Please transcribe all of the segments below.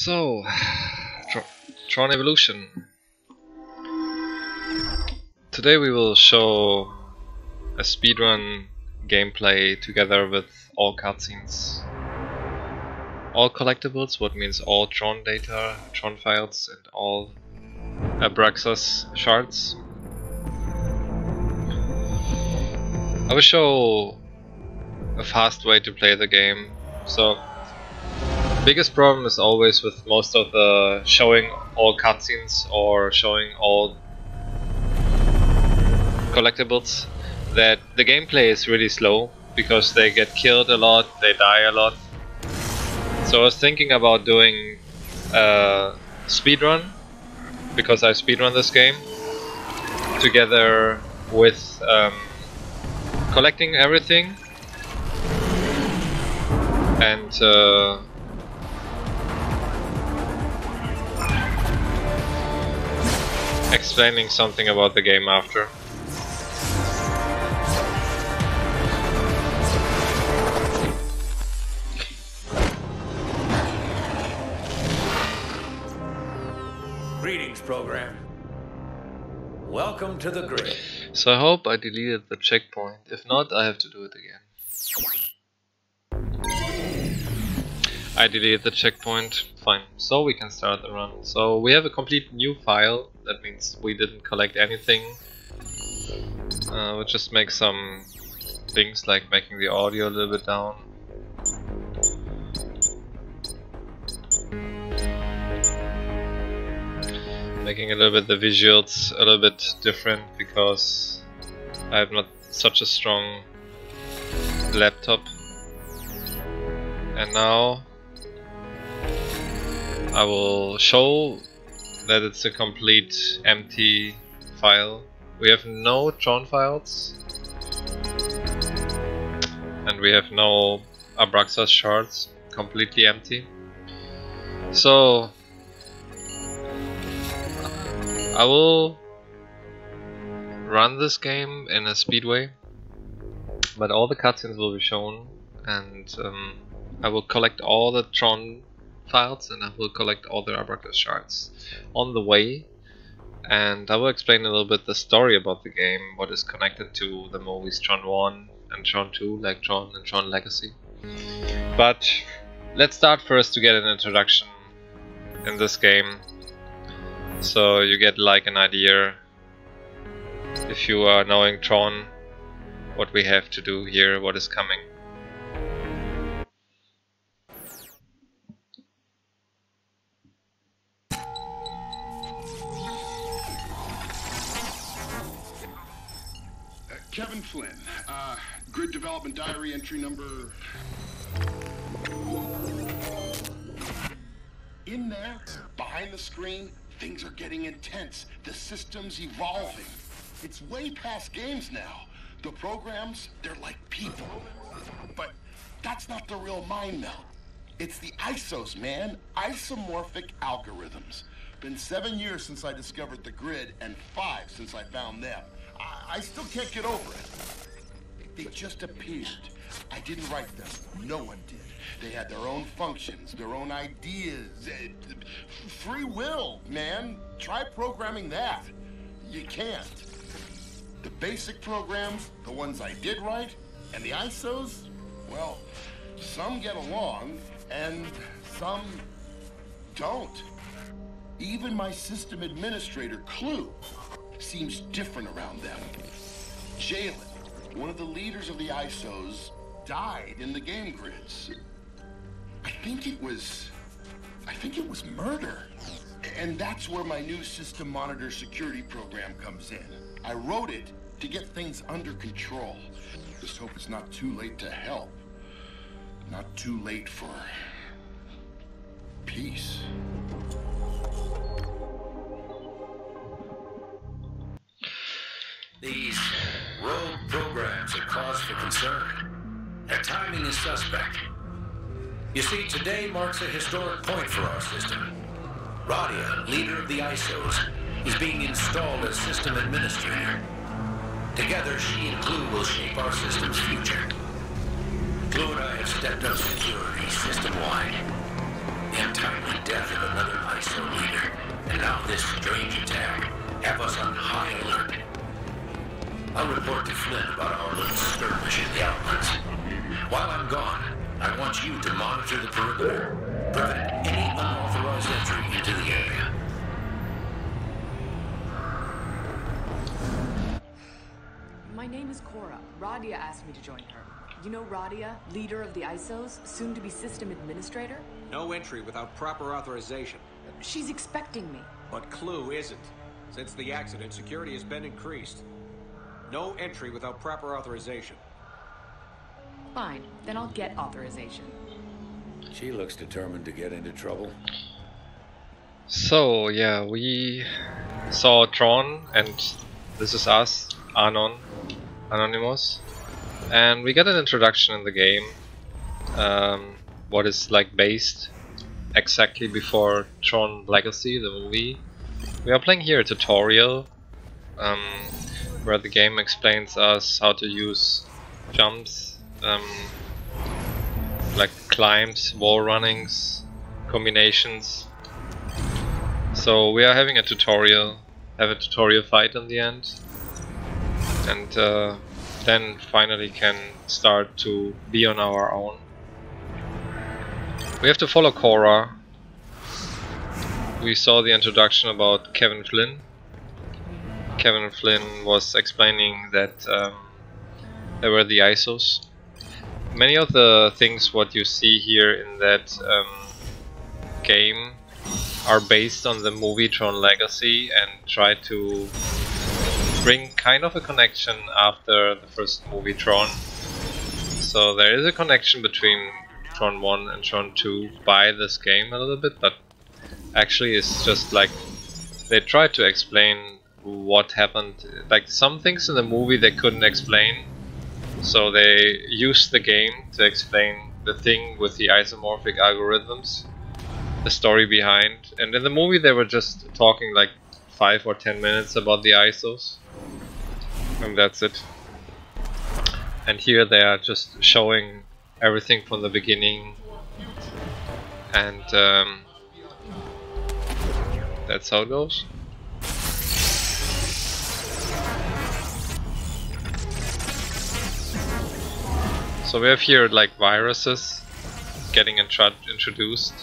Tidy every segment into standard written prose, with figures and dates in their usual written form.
So, Tron Evolution. Today we will show a speedrun gameplay together with all cutscenes, all collectibles, what means all Tron data, Tron files, and all Abraxas shards. I will show a fast way to play the game. So, biggest problem is always with most of the showing all cutscenes or showing all collectibles that the gameplay is really slow because they get killed a lot, they die a lot. So I was thinking about doing a speedrun, because I speedrun this game, together with collecting everything and explaining something about the game after. Greetings, program. Welcome to the grid. So I hope I deleted the checkpoint. If not, I have to do it again. I deleted the checkpoint. Fine. So we can start the run. So we have a complete new file. That means we didn't collect anything. We'll just make some things like making the audio a little bit down. Making a little bit the visuals a little bit different because I have not such a strong laptop. And now I will show that it's a complete empty file. We have no Tron files and we have no Abraxas shards, completely empty. So I will run this game in a speedway, but all the cutscenes will be shown, and I will collect all the Tron files and I will collect all the Abraxas shards on the way, and I will explain a little bit the story about the game, what is connected to the movies Tron 1 and Tron 2, like Tron and Tron Legacy. But let's start first to get an introduction in this game, so you get like an idea, if you are knowing Tron, what we have to do here, what is coming. Kevin Flynn, grid development diary entry number... In there, behind the screen, things are getting intense. The system's evolving. It's way past games now. The programs, they're like people. But that's not the real mind melt. It's the ISOs, man. Isomorphic algorithms. Been 7 years since I discovered the grid and 5 since I found them. I still can't get over it. They just appeared. I didn't write them. No one did. They had their own functions, their own ideas. Free will, man. Try programming that. You can't. The basic programs, the ones I did write, and the ISOs, well, some get along, and some don't. Even my system administrator, Clue, seems different around them. Jalen, one of the leaders of the ISOs, died in the game grids. I think it was murder. And that's where my new system monitor security program comes in. I wrote it to get things under control. Just hope it's not too late to help. Not too late for peace. These rogue programs are cause for concern. Their timing is suspect. You see, today marks a historic point for our system. Radia, leader of the ISOs, is being installed as system administrator. Together, she and Clue will shape our system's future. Clue and I have stepped up security system-wide. the untimely death of another ISO leader, and now this strange attack have us on high alert. I'll report to Flynn about our little skirmish in the outlets. While I'm gone, I want you to monitor the perimeter, prevent any unauthorized entry into the area. My name is Cora. Radia asked me to join her. You know Radia, leader of the ISOs, soon to be system administrator? No entry without proper authorization. She's expecting me. But Clue isn't. Since the accident, security has been increased. No entry without proper authorization. Fine, then I'll get authorization. She looks determined to get into trouble. So yeah, we saw Tron, and this is us, Anonymous, and we got an introduction in the game. What is like based exactly before Tron Legacy, the movie. We are playing here a tutorial where the game explains us how to use jumps, like climbs, wall runnings, combinations. So we are having a tutorial, have a tutorial fight in the end, and then finally can start to be on our own. We have to follow Cora. We saw the introduction about Kevin Flynn. Kevin Flynn was explaining that there were the ISOs. Many of the things what you see here in that game are based on the Movie Tron Legacy and try to bring kind of a connection after the first Movie Tron. So there is a connection between Tron 1 and Tron 2 by this game a little bit, but actually it's just like they tried to explain what happened. Like some things in the movie they couldn't explain, so they used the game to explain the thing with the isomorphic algorithms, the story behind. And in the movie they were just talking like 5 or 10 minutes about the ISOs, and that's it. And here they are just showing everything from the beginning, and that's how it goes. So we have here like viruses getting introduced,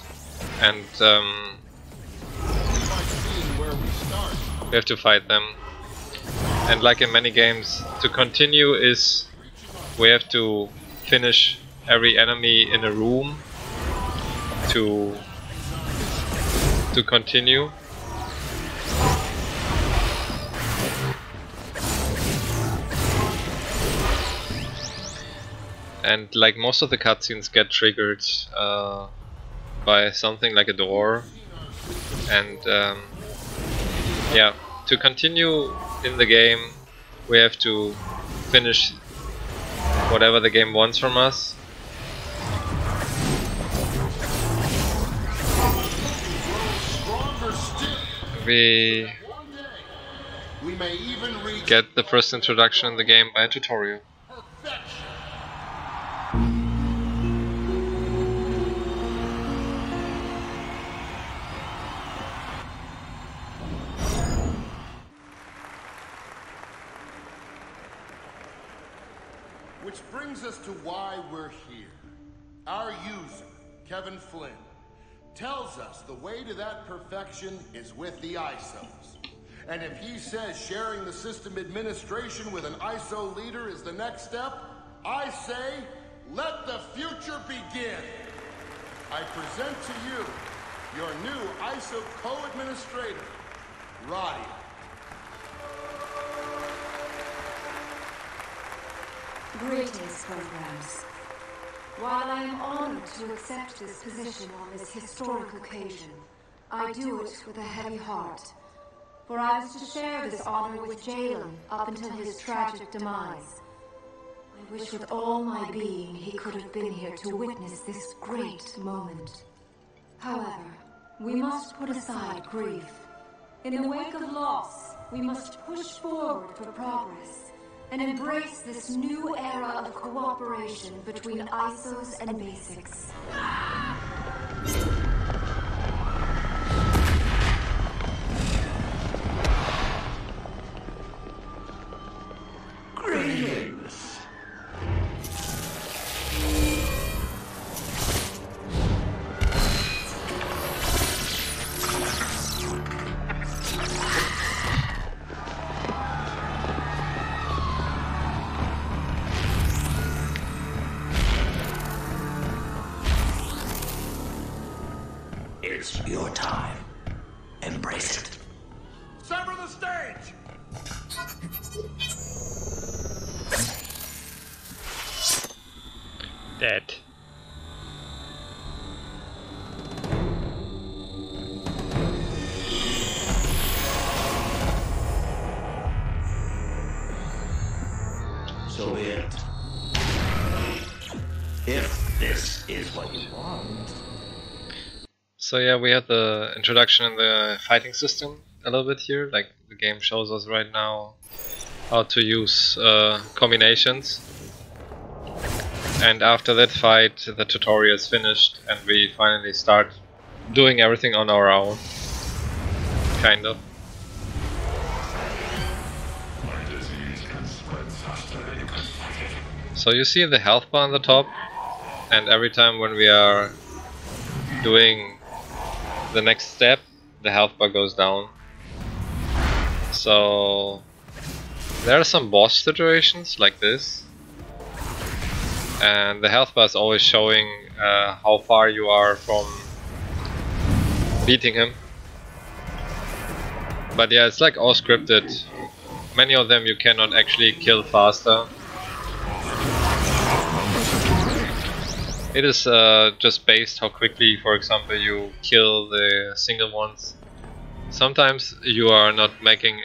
and we have to fight them. And like in many games, to continue is we have to finish every enemy in a room to continue. And like most of the cutscenes get triggered by something like a door, and yeah, to continue in the game we have to finish whatever the game wants from us. We get the first introduction in the game by a tutorial. Which brings us to why we're here. Our user, Kevin Flynn, tells us the way to that perfection is with the ISOs. And if he says sharing the system administration with an ISO leader is the next step, I say, let the future begin. I present to you your new ISO co-administrator, Radia. Greetings, programs. While I am honored to accept this position on this historic occasion, I do it with a heavy heart. For I was to share this honor with Jalen up until his tragic demise. I wish with all my being he could have been here to witness this great moment. However, we must put aside grief. In the wake of loss, we must push forward for progress and embrace this new era of cooperation between ISOs and basics. Here's your time. Embrace it. Sever the stage! Dead. So be it. If this is what you want. So yeah, we had the introduction in the fighting system a little bit here. Like the game shows us right now how to use combinations. And after that fight, the tutorial is finished and we finally start doing everything on our own. Kind of. So you see the health bar on the top, and every time when we are doing the next step, the health bar goes down. So there are some boss situations like this, and the health bar is always showing how far you are from beating him. But yeah, it's like all scripted. Many of them you cannot actually kill faster. It is just based how quickly, for example, you kill the single ones. Sometimes you are not making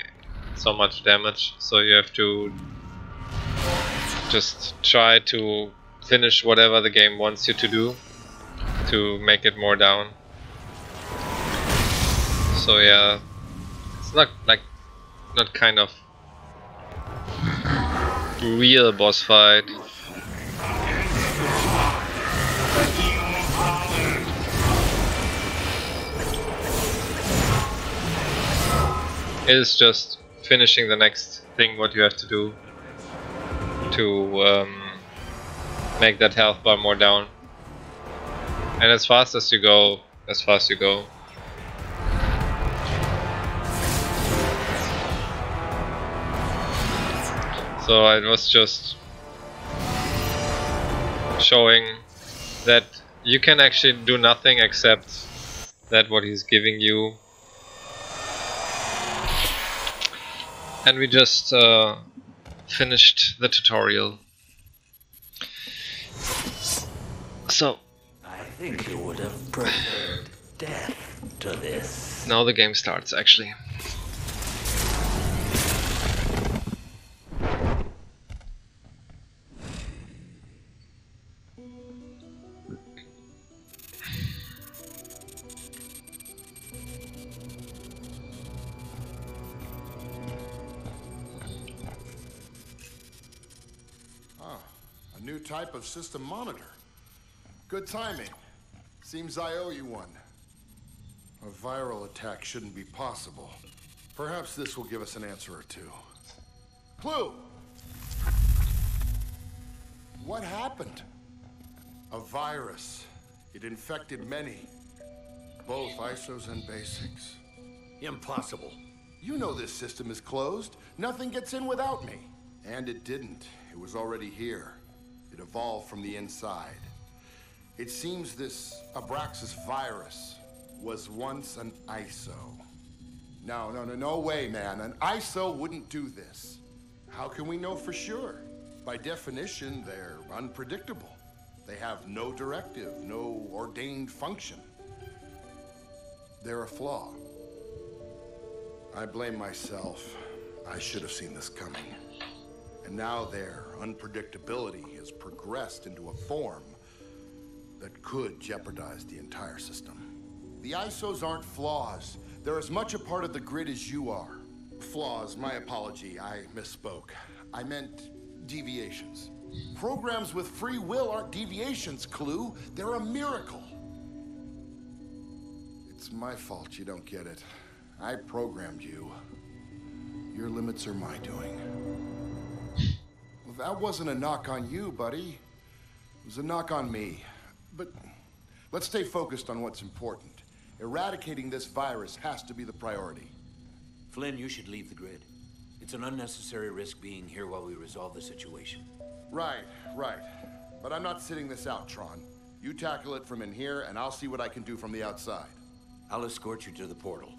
so much damage, so you have to just try to finish whatever the game wants you to do to make it more down. So yeah, it's not kind of real boss fight. It is just finishing the next thing what you have to do to make that health bar more down. And as fast as you go, as fast you go. So it was just showing that you can actually do nothing except that what he's giving you. And we just finished the tutorial. So I think you would have preferred death to this. now the game starts actually. New type of system monitor. Good timing. Seems I owe you one. A viral attack shouldn't be possible. Perhaps this will give us an answer or two. Clue! What happened? A virus. It infected many. Both ISOs and basics. Impossible. You know this system is closed. Nothing gets in without me. And it didn't. It was already here. It evolved from the inside. It seems this Abraxas virus was once an ISO. No way, man. An ISO wouldn't do this. How can we know for sure? By definition, they're unpredictable. They have no directive, no ordained function. They're a flaw. I blame myself. I should have seen this coming. And now their unpredictability has progressed into a form that could jeopardize the entire system. The ISOs aren't flaws. They're as much a part of the grid as you are. Flaws, my apology, I misspoke. I meant deviations. Programs with free will aren't deviations, Clue. They're a miracle. It's my fault you don't get it. I programmed you. Your limits are my doing. Well, that wasn't a knock on you, buddy. It was a knock on me. But let's stay focused on what's important. Eradicating this virus has to be the priority. Flynn, you should leave the grid. It's an unnecessary risk being here while we resolve the situation. Right. But I'm not sitting this out, Tron. You tackle it from in here, and I'll see what I can do from the outside. I'll escort you to the portal.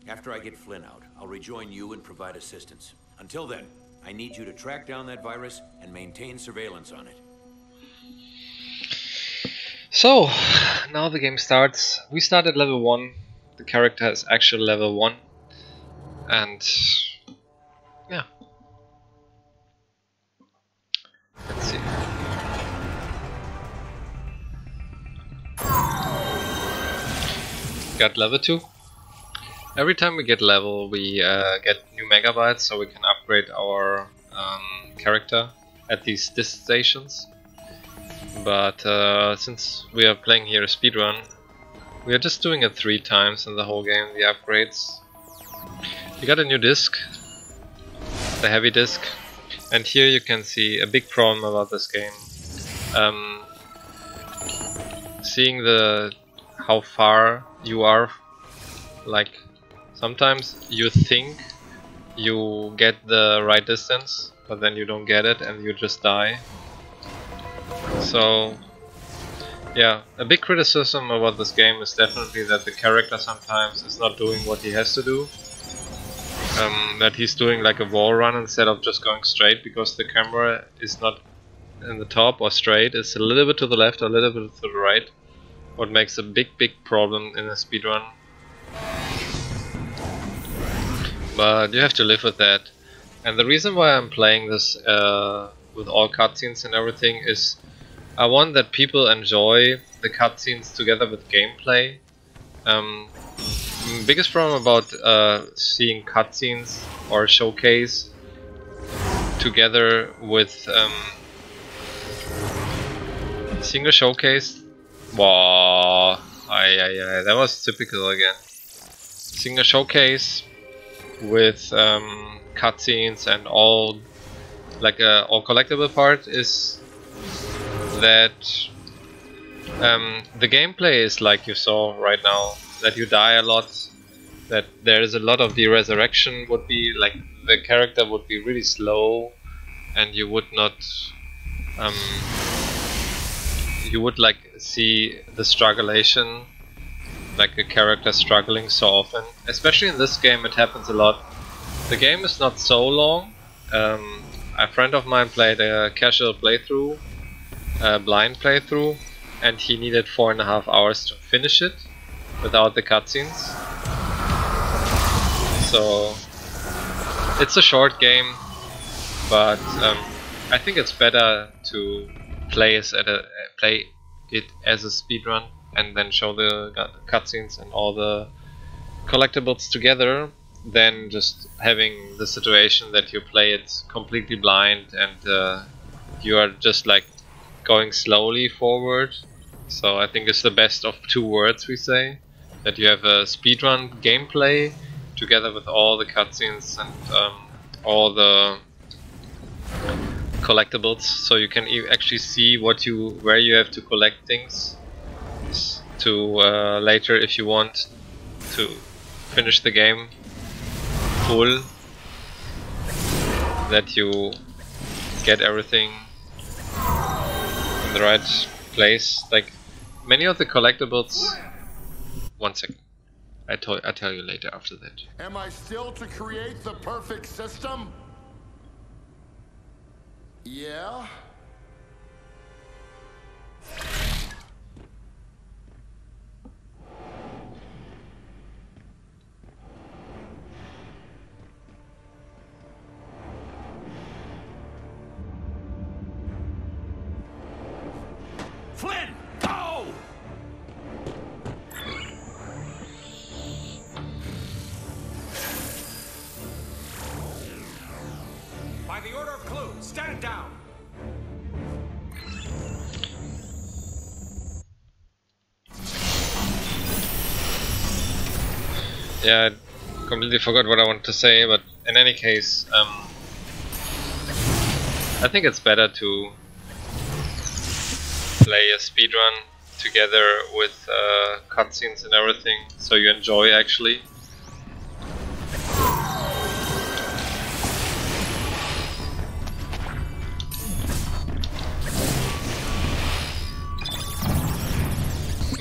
After I get Flynn out, I'll rejoin you and provide assistance. Until then, I need you to track down that virus and maintain surveillance on it. So, now the game starts. We start at level 1. The character is actually level 1. And yeah. Let's see. Got level 2. Every time we get level, we get new megabytes, so we can upgrade our character at these disc stations. But since we are playing here a speedrun, we are just doing it 3 times in the whole game, the upgrades. We got a new disc, the heavy disc, and here you can see a big problem about this game. Seeing how far you are, like sometimes you think you get the right distance, but then you don't get it and you just die. So yeah, a big criticism about this game is definitely that the character sometimes is not doing what he has to do. That he's doing like a wall run instead of just going straight, because the camera is not in the top or straight, it's a little bit to the left or a little bit to the right. What makes a big problem in a speedrun. But you have to live with that. And the reason why I'm playing this with all cutscenes and everything is I want that people enjoy the cutscenes together with gameplay. Biggest problem about seeing cutscenes or showcase together with seeing a showcase. Wow, that was typical again. Seeing a showcase with cutscenes and all, like all collectible part is that the gameplay is like you saw right now, that you die a lot, that there is a lot of the resurrection, would be like the character would be really slow, and you would not you would like see the strugglation, like a character struggling so often. Especially in this game it happens a lot. The game is not so long. A friend of mine played a casual playthrough, a blind playthrough, and he needed 4.5 hours to finish it without the cutscenes. So it's a short game, but I think it's better to play it as a speedrun and then show the cutscenes and all the collectibles together, than just having the situation that you play it completely blind and you are just like going slowly forward. So I think it's the best of 2 worlds, we say, that you have a speedrun gameplay together with all the cutscenes and all the collectibles, so you can actually see where you have to collect things to later, if you want to finish the game full, that you get everything in the right place. Like many of the collectibles. 1 second. I tell you later after that. Am I still to create the perfect system? Yeah? Flynn, go! By the order of Clue, stand down. Yeah, I completely forgot what I wanted to say, but in any case, I think it's better to play a speedrun together with cutscenes and everything, so you enjoy actually.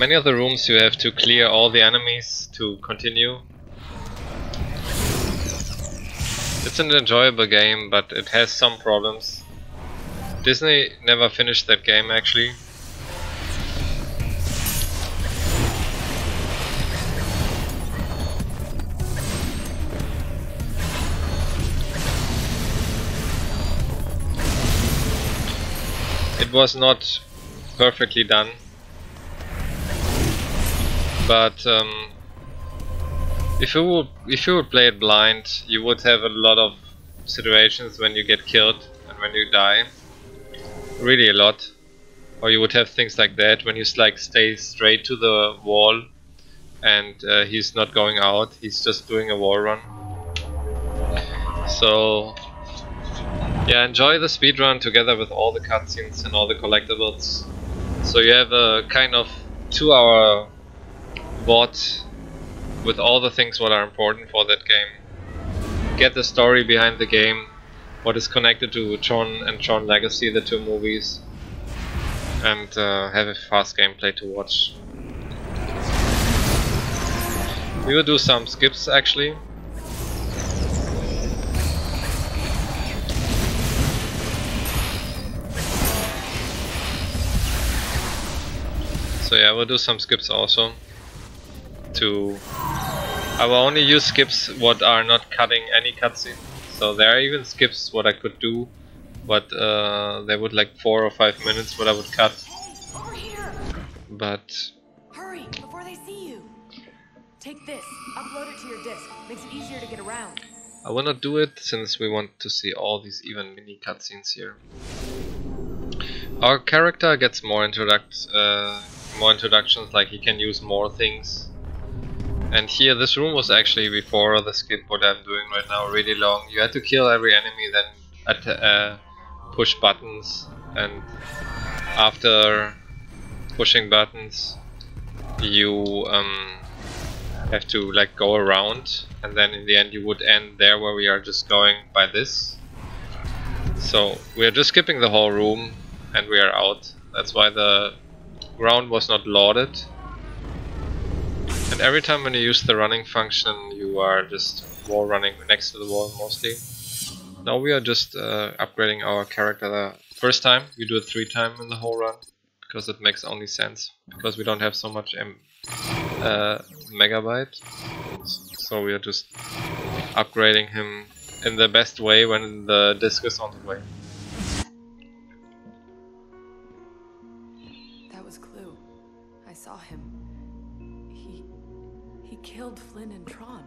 Many of the rooms you have to clear all the enemies to continue. It's an enjoyable game, but it has some problems. Disney never finished that game actually. It was not perfectly done, but if you would play it blind, you would have a lot of situations when you get killed and when you die, really a lot. Or you would have things like that when you like stay straight to the wall and he's not going out, he's just doing a wall run. So yeah, enjoy the speedrun together with all the cutscenes and all the collectibles. So you have a kind of 2-hour VOD with all the things what are important for that game. Get the story behind the game, what is connected to Tron and Tron Legacy, the 2 movies, and have a fast gameplay to watch. We will do some skips actually. So yeah, we'll do some skips also. I will only use skips what are not cutting any cutscene. So there are even skips what I could do, but they would like 4 or 5 minutes what I would cut. Over here! But Hurry, before they see you! Take this, upload it to your disk. Makes it easier to get around. I will not do it since we want to see all these even mini cutscenes here. Our character gets more introductions, like he can use more things. And here, this room was actually before the skip what I'm doing right now, really long. You had to kill every enemy, then push buttons, and after pushing buttons you have to like go around, and then in the end you would end there where we are just going by this. So we are just skipping the whole room and we are out. That's why the ground was not loaded. And every time when you use the running function, you are just wall running next to the wall mostly. Now we are just upgrading our character the first time. We do it 3 times in the whole run, because it makes only sense, because we don't have so much megabyte. So we are just upgrading him in the best way when the disc is on the way. That was Clue. I saw him. He killed Flynn and Tron.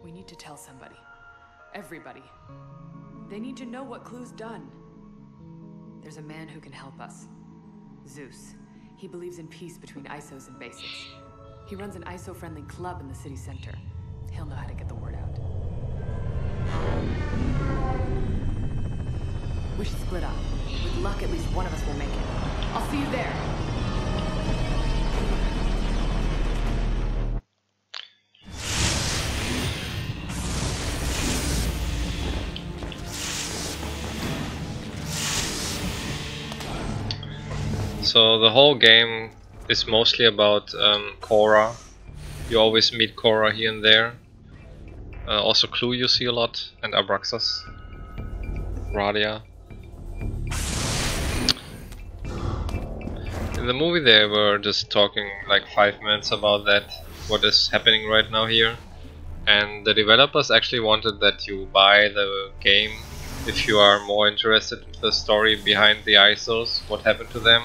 We need to tell somebody. Everybody. They need to know what Clue's done. There's a man who can help us. Zeus. He believes in peace between ISOs and basics. He runs an ISO-friendly club in the city center. He'll know how to get the word out. We should split up. With luck, at least one of us will make it. I'll see you there. So the whole game is mostly about Cora. You always meet Cora here and there. Also Clue you see a lot, and Abraxas, Radia. In the movie they were just talking like 5 minutes about that, what is happening right now here. And the developers actually wanted that you buy the game if you are more interested in the story behind the ISOs, what happened to them.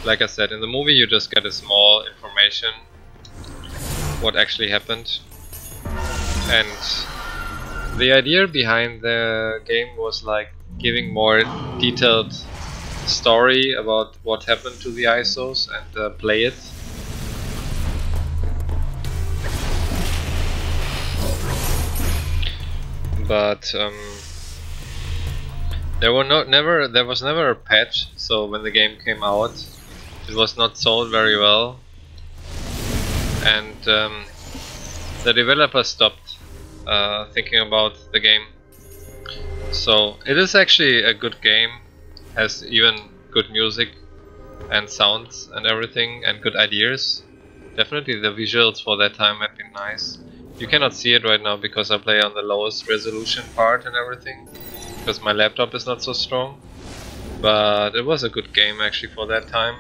Like I said, in the movie you just get a small information what actually happened. And the idea behind the game was like giving more detailed story about what happened to the ISOs and play it. But there was never a patch, so when the game came out it was not sold very well, and the developer stopped thinking about the game. So it is actually a good game, has even good music, and sounds and everything and good ideas. Definitely the visuals for that time have been nice. You cannot see it right now because I play on the lowest resolution part and everything, because my laptop is not so strong. But it was a good game actually for that time.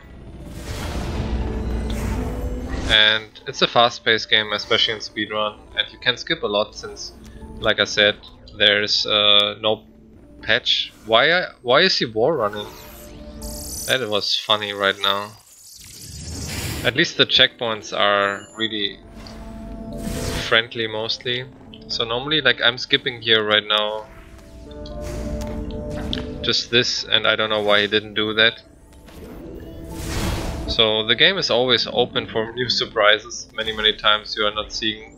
And it's a fast-paced game, especially in speedrun, and you can skip a lot since, like I said, there's no patch. Why is he wall running? That was funny right now. At least the checkpoints are really friendly mostly. So normally, like, I'm skipping here right now. Just this, and I don't know why he didn't do that. So the game is always open for new surprises. Many times you are not seeing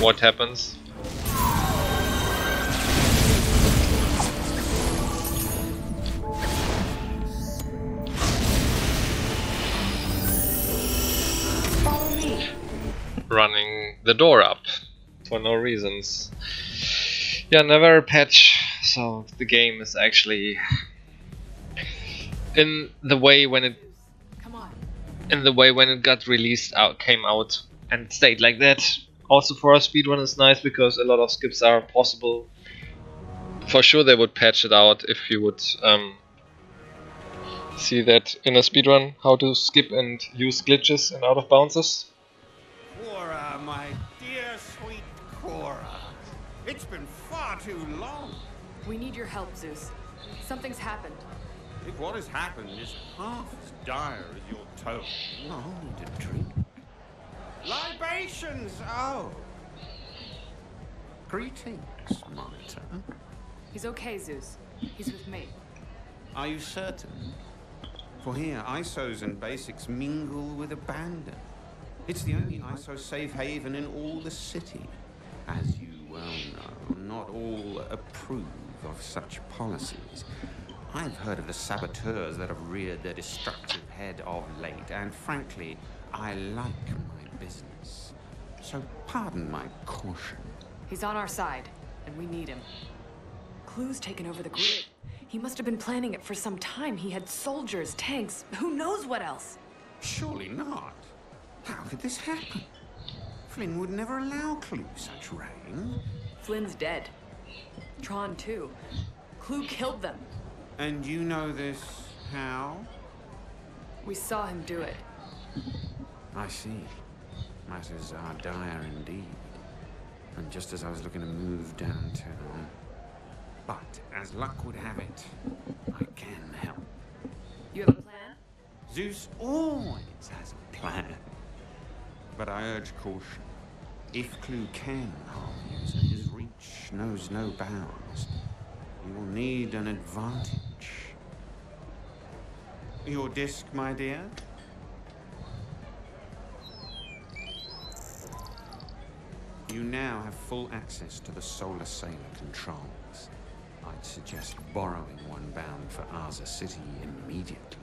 what happens. Running the door up for no reasons. Yeah, never a patch, so the game is actually in the way when it got released came out and stayed like that. Also for a speedrun is nice because a lot of skips are possible. For sure they would patch it out if you would see that in a speedrun, how to skip and use glitches and out of bounces. Cora, my dear sweet Cora. It's been far too long. We need your help, Zeus. Something's happened. If what has happened is half as dire as your tone, I'll need a drink. libations! Oh! Greetings, Monitor. He's okay, Zeus. He's with me. Are you certain? For here, ISOs and basics mingle with abandon. It's the only ISO safe haven in all the city. As you well know, not all approve of such policies. I've heard of the saboteurs that have reared their destructive head of late, and frankly, I like my business. So pardon my caution. He's on our side, and we need him. Clue's taken over the grid. He must have been planning it for some time. He had soldiers, tanks, who knows what else? Surely not. How could this happen? Flynn would never allow Clue such reign. Flynn's dead. Tron too. Clue killed them. And you know this how? We saw him do it. I see. Matters are dire indeed. And just as I was looking to move downtown. But as luck would have it, I can help. You have a plan? Zeus always has a plan. But I urge caution. If Clue can harm you, so his reach knows no bounds. You will need an advantage. Your disc, my dear? You now have full access to the Solar Sailor controls. I'd suggest borrowing one bound for Arza City immediately.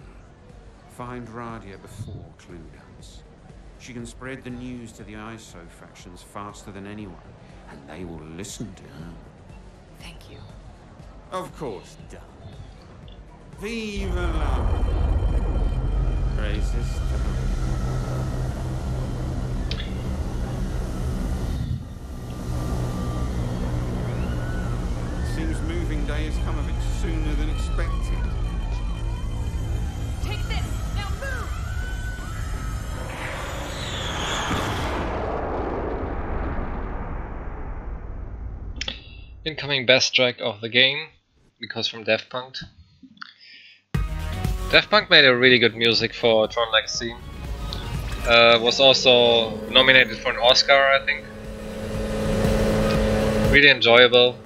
Find Radia before Clue does. She can spread the news to the ISO factions faster than anyone, and they will listen to her. Thank you. Of course, done. Vive la racist. Seems moving day has come a bit sooner than expected. Take this! Now move! Incoming best track of the game, because from Daft Punk. Daft Punk made a really good music for Tron Legacy. Was also nominated for an Oscar, I think. Really enjoyable.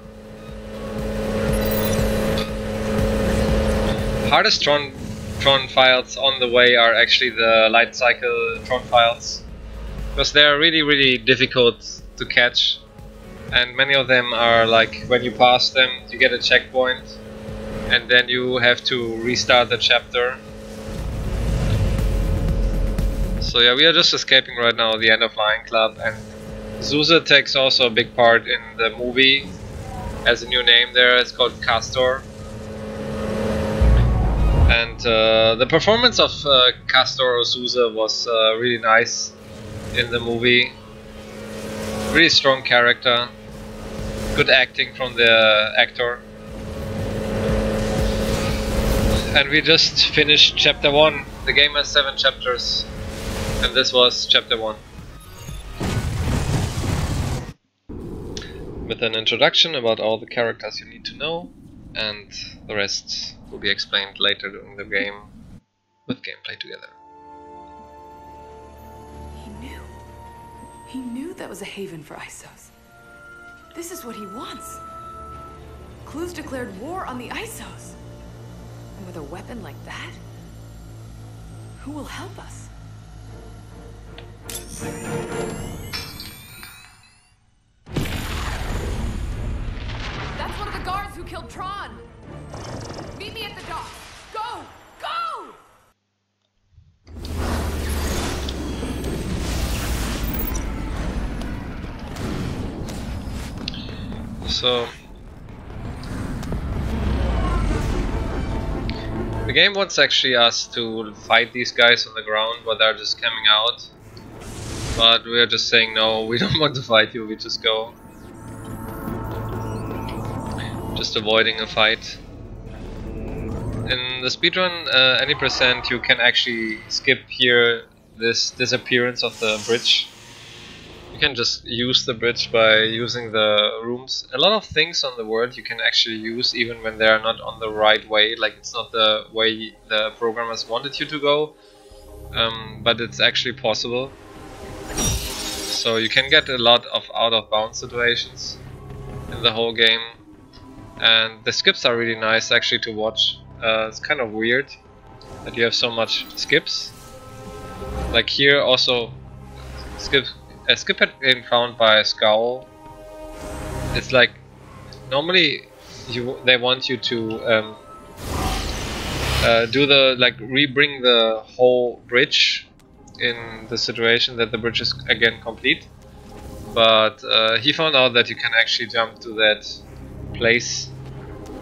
Hardest Tron files on the way are actually the light cycle Tron files, because they are really difficult to catch. And many of them are like, when you pass them, you get a checkpoint, and then you have to restart the chapter. So yeah, we are just escaping right now the end of Lion Club, and Zusa takes also a big part in the movie. Has a new name there, it's called Castor. And the performance of Castor Souza was really nice in the movie. Really strong character, good acting from the actor. And we just finished chapter 1. The game has 7 chapters, and this was chapter 1. With an introduction about all the characters you need to know, and the rest will be explained later during the game with gameplay together. He knew that was a haven for ISOs. This is what he wants. Clues declared war on the ISOs. And with a weapon like that, who will help us? That's one of the guards who killed Tron. Meet me at the dock. Go! Go! So the game wants actually us to fight these guys on the ground, but they're just coming out. But we are just saying no, we don't want to fight you, we just go. Just avoiding a fight. In the speedrun, any percent, you can actually skip here this disappearance of the bridge. You can just use the bridge by using the rooms. A lot of things on the world you can actually use even when they are not on the right way, like it's not the way the programmers wanted you to go, but it's actually possible. So you can get a lot of out of bounds situations in the whole game, and the skips are really nice actually to watch. It's kind of weird that you have so much skips. Like here also, a skip had been found by a Scowl. It's like normally they want you to do the re-bring the whole bridge in the situation that the bridge is again complete. But he found out that you can actually jump to that place,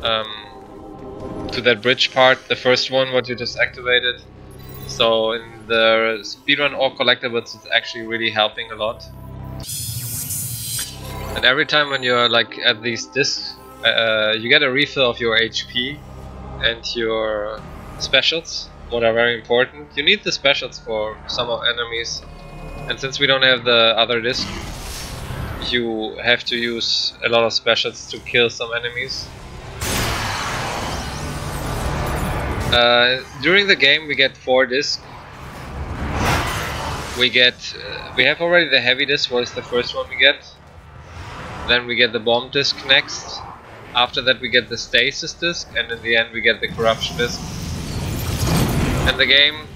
to that bridge part, the first one what you just activated. So in the speedrun or collectables, it's actually really helping a lot. And every time when you're like at these discs, you get a refill of your HP and your specials, what are very important. You need the specials for some of enemies, and since we don't have the other disc, you have to use a lot of specials to kill some enemies. During the game we get 4 discs. We have already the heavy disc, was the first one we get. Then we get the bomb disc next. After that we get the stasis disc, and in the end we get the corruption disc. And the game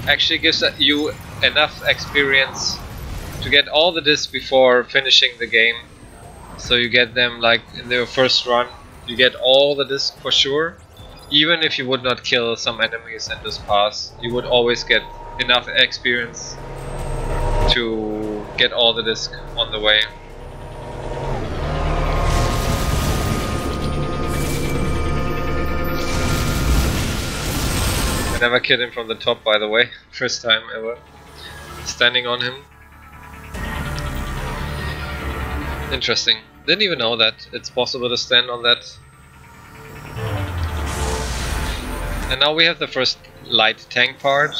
actually gives you enough experience to get all the discs before finishing the game. So you get them like in the first run, you get all the discs for sure. Even if you would not kill some enemies and just pass, you would always get enough experience to get all the discs on the way. I never killed him from the top, by the way. First time ever. Standing on him. Interesting. Didn't even know that it's possible to stand on that. And now we have the first light tank part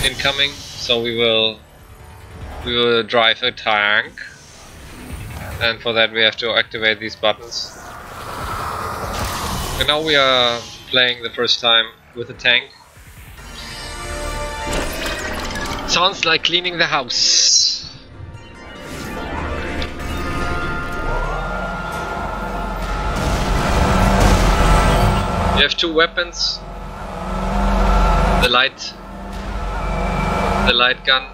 incoming, so we will drive a tank, and for that we have to activate these buttons. And now we are playing the first time with a tank. Sounds like cleaning the house. You have 2 weapons, the light gun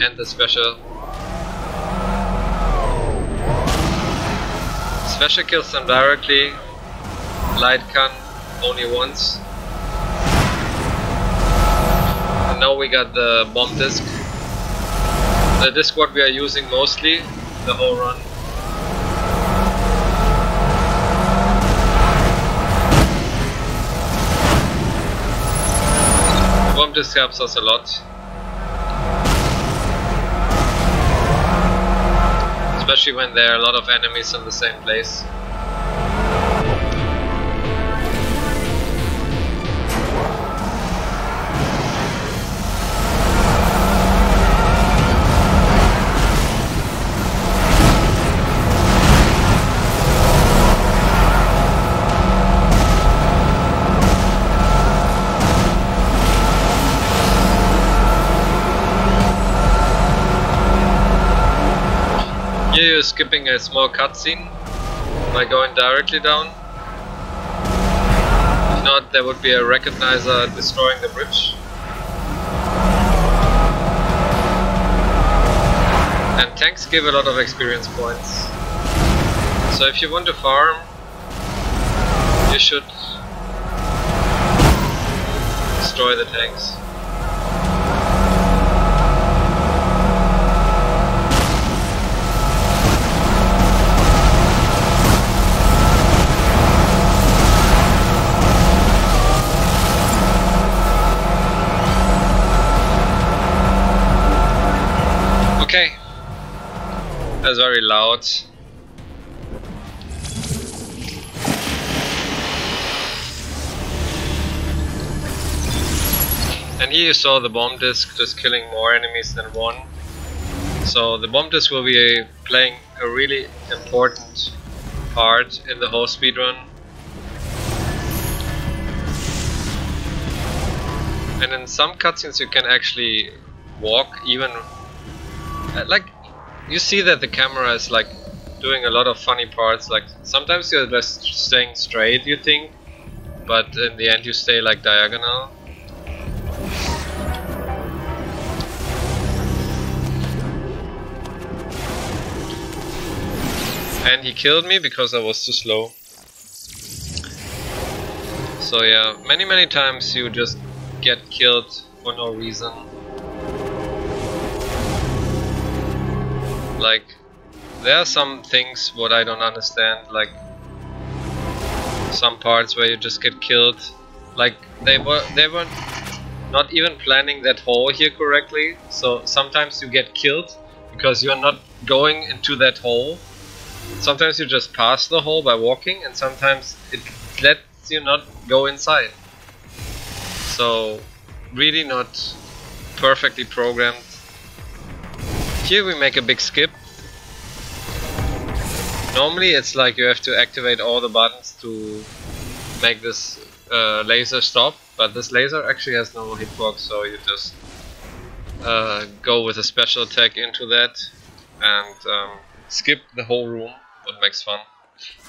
and the special. Special kills them directly, light gun only once. And now we got the bomb disc. The disc what we are using mostly the whole run. Bomb disc helps us a lot. Especially when there are a lot of enemies in the same place. Here you're skipping a small cutscene by going directly down. If not, there would be a recognizer destroying the bridge. And tanks give a lot of experience points. So if you want to farm, you should destroy the tanks. Okay, that's very loud. And here you saw the bomb disc just killing more enemies than one. So the bomb disc will be playing a really important part in the whole speedrun. And in some cutscenes you can actually walk even. Like, you see that the camera is like doing a lot of funny parts. Like sometimes you're just staying straight, you think, but in the end you stay like diagonal. And he killed me because I was too slow. So yeah, many times you just get killed for no reason. Like, there are some things what I don't understand, like some parts where you just get killed. Like they weren't not even planning that hole here correctly, so sometimes you get killed because you're not going into that hole. Sometimes you just pass the hole by walking, and sometimes it lets you not go inside. So really not perfectly programmed. Here we make a big skip. Normally it's like you have to activate all the buttons to make this laser stop, but this laser actually has no hitbox, so you just go with a special attack into that and skip the whole room, what makes fun.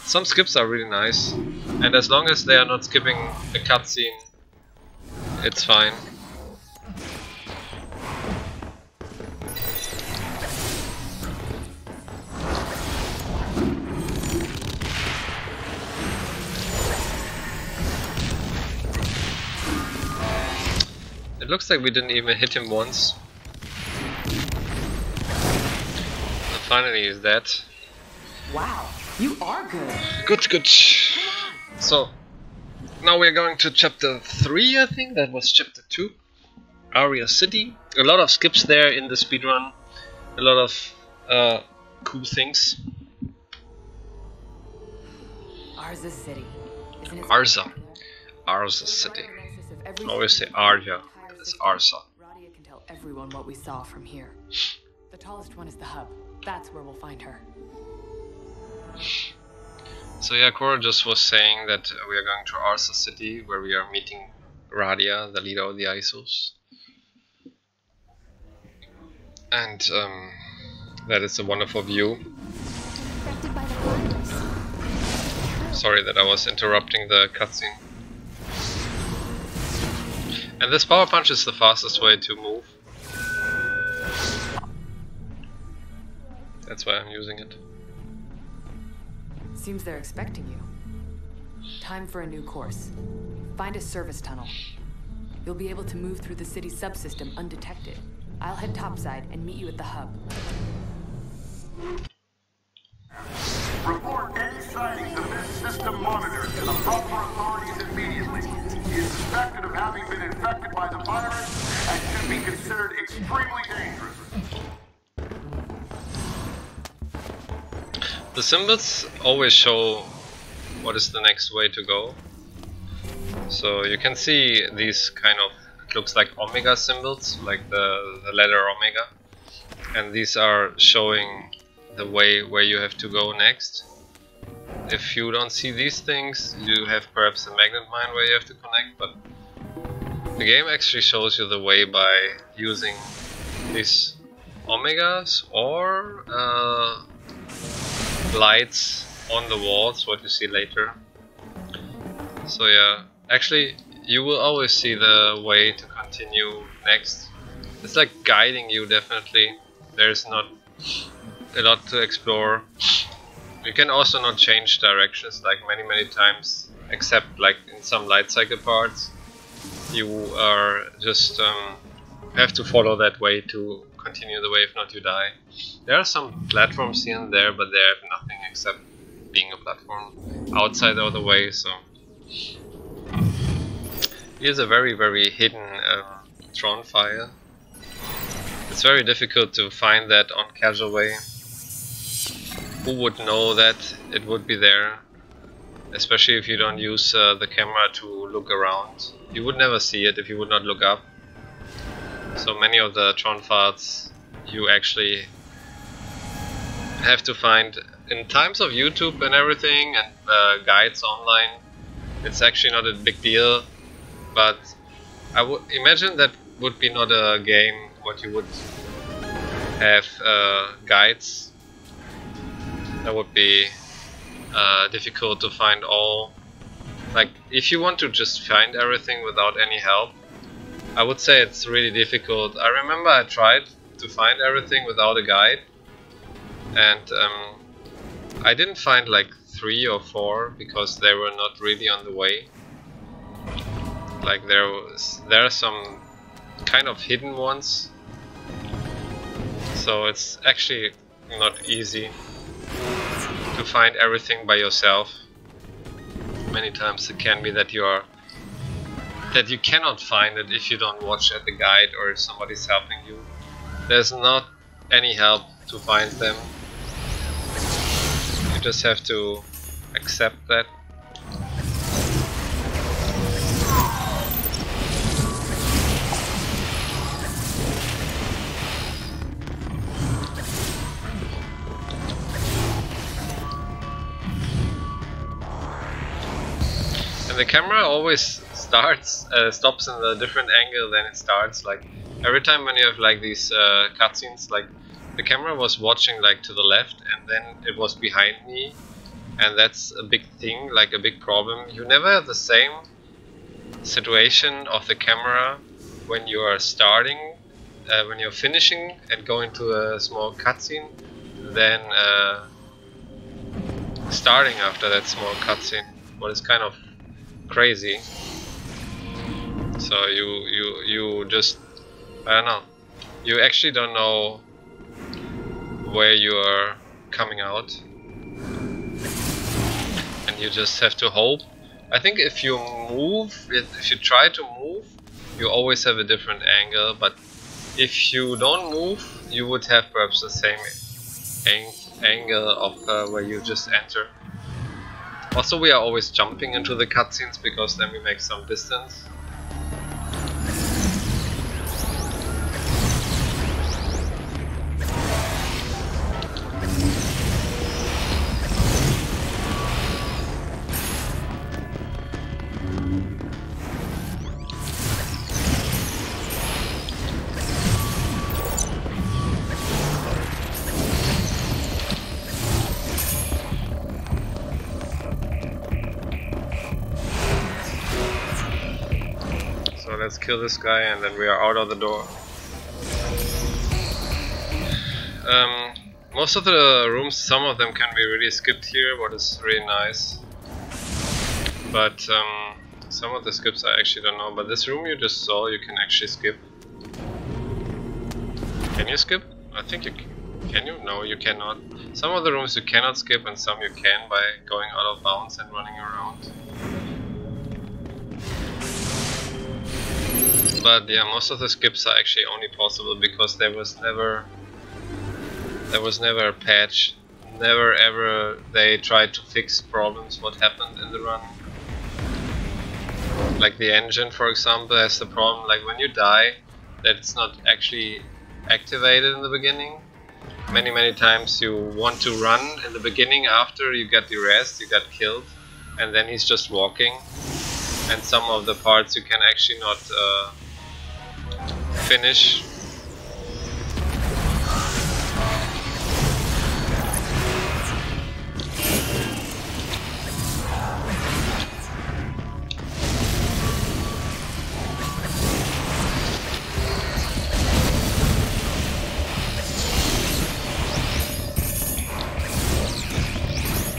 Some skips are really nice, and as long as they are not skipping the cutscene, it's fine. It looks like we didn't even hit him once. And finally he's dead. Wow, you are good. Good. So, now we're going to chapter 3, I think. That was chapter 2. Aria City. A lot of skips there in the speedrun. A lot of cool things. Arza City. Isn't it Arza City. I always say Arya. It's Arza. Radia can tell everyone what we saw from here. The tallest one is the hub. That's where we'll find her. So yeah, Cora just was saying that we are going to Arza City, where we are meeting Radia, the leader of the ISOs. And that is a wonderful view. Sorry that I was interrupting the cutscene. And this power punch is the fastest way to move. That's why I'm using it. Seems they're expecting you. Time for a new course. Find a service tunnel. You'll be able to move through the city's subsystem undetected. I'll head topside and meet you at the hub. Report any sightings of this system monitor to the proper authorities immediately. is suspected of having been infected by the virus and should be considered extremely dangerous. The symbols always show what is the next way to go. So you can see these kind of, it looks like omega symbols, like the letter omega. And these are showing the way where you have to go next. If you don't see these things, you have perhaps a magnet mine where you have to connect, but the game actually shows you the way by using these omegas or lights on the walls, what you see later. So yeah, actually you will always see the way to continue next. It's like guiding you, definitely. There's not a lot to explore. You can also not change directions like many times, except like in some light cycle parts. You are just have to follow that way to continue the way, if not you die. There are some platforms here and there, but they have nothing except being a platform outside of the way. So here's a very hidden Tron file. It's very difficult to find that on casual way. Who would know that it would be there? Especially if you don't use the camera to look around. You would never see it if you would not look up. So many of the Tron files you actually have to find in times of YouTube and everything, and guides online. It's actually not a big deal, but I would imagine that would be not a game what you would have guides. That would be difficult to find all. Like, if you want to just find everything without any help, I would say it's really difficult. I remember I tried to find everything without a guide, and I didn't find like 3 or 4 because they were not really on the way. Like there are some kind of hidden ones, so it's actually not easy to find everything by yourself. Many times it can be that you cannot find it if you don't watch at the guide or if somebody's helping you. There's not any help to find them. You just have to accept that. And the camera always stops in a different angle than it starts. Like every time when you have like these cutscenes, like the camera was watching like to the left and then it was behind me, and that's a big thing, like a big problem. You never have the same situation of the camera when you are starting, when you're finishing and going to a small cutscene, then starting after that small cutscene. What is kind of crazy. So you just, I don't know, you actually don't know where you are coming out, and you just have to hope. I think if you move, if you try to move, you always have a different angle, but if you don't move, you would have perhaps the same angle of where you just enter. Also, we are always jumping into the cutscenes because then we make some distance. Let's kill this guy and then we are out of the door. Most of the rooms, some of them can be really skipped here, what is really nice. But some of the skips I actually don't know. But this room you just saw, you can actually skip. Can you skip? I think you can. You? No, you cannot. Some of the rooms you cannot skip and some you can by going out of bounds and running around. But yeah, most of the skips are actually only possible because there was never a patch. Never ever they tried to fix problems what happened in the run. Like the engine, for example, has the problem like when you die that it's not actually activated in the beginning. Many times you want to run in the beginning after you get the rest, you got killed, and then he's just walking. And some of the parts you can actually not finish.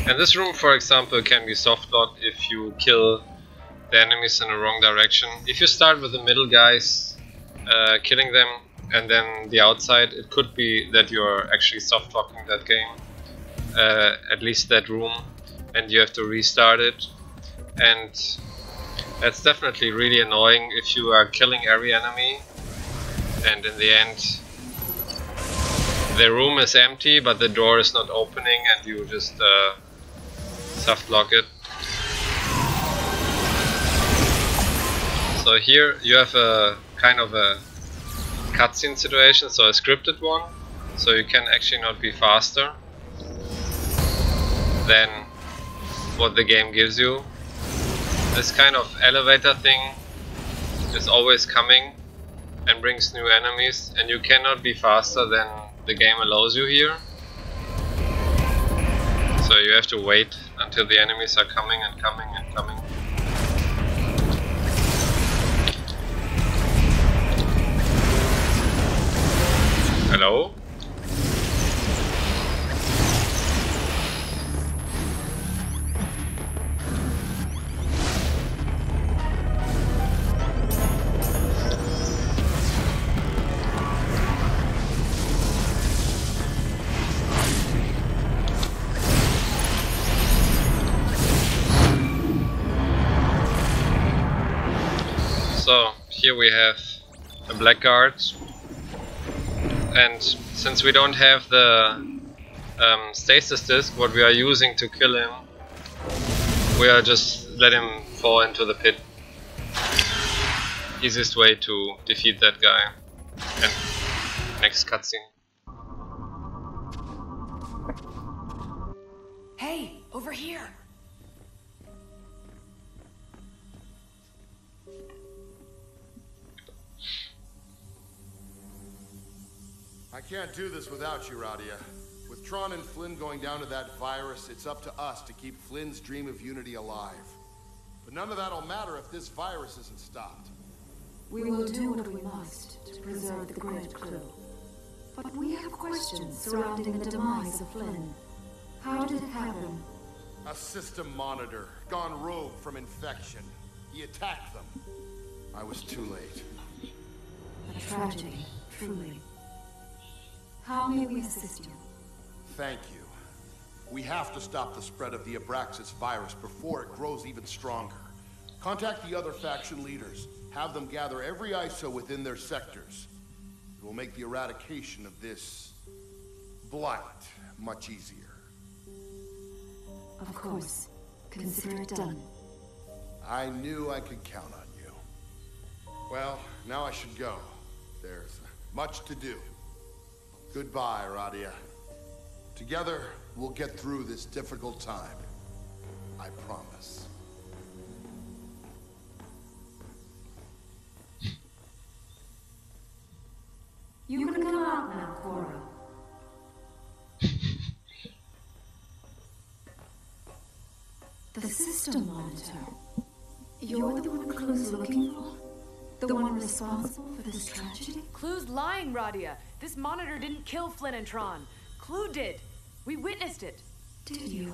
And this room, for example, can be soft locked if you kill the enemies in the wrong direction. If you start with the middle guys, killing them, and then the outside, it could be that you're actually soft locking that game, at least that room, and you have to restart it. And that's definitely really annoying if you are killing every enemy, and in the end the room is empty, but the door is not opening, and you just soft lock it. So here you have a kind of a cutscene situation, so a scripted one, so you can actually not be faster than what the game gives you. This kind of elevator thing is always coming and brings new enemies, and you cannot be faster than the game allows you here. So you have to wait until the enemies are coming and coming and coming. Hello? So here we have a blackguard, and since we don't have the stasis disc, what we are using to kill him, we are just let him fall into the pit. Easiest way to defeat that guy. And next cutscene. Hey, over here! I can't do this without you, Radia. With Tron and Flynn going down to that virus, it's up to us to keep Flynn's dream of unity alive. But none of that'll matter if this virus isn't stopped. We will do what we must to preserve the grid clue. But we have questions surrounding the demise of Flynn. How did it happen? A system monitor, gone rogue from infection. He attacked them. I was too late. A tragedy, truly. How may we assist you? Thank you. We have to stop the spread of the Abraxas virus before it grows even stronger. Contact the other faction leaders. Have them gather every ISO within their sectors. It will make the eradication of this blight much easier. Of course. Consider it done. I knew I could count on you. Well, now I should go. There's much to do. Goodbye, Radia. Together, we'll get through this difficult time. I promise. You can come out now, Cora. The system monitor. You're the one Clue's looking for? The one responsible for this tragedy? Clue's lying, Radia. This monitor didn't kill Flynn and Tron. Clue did. We witnessed it. Did you?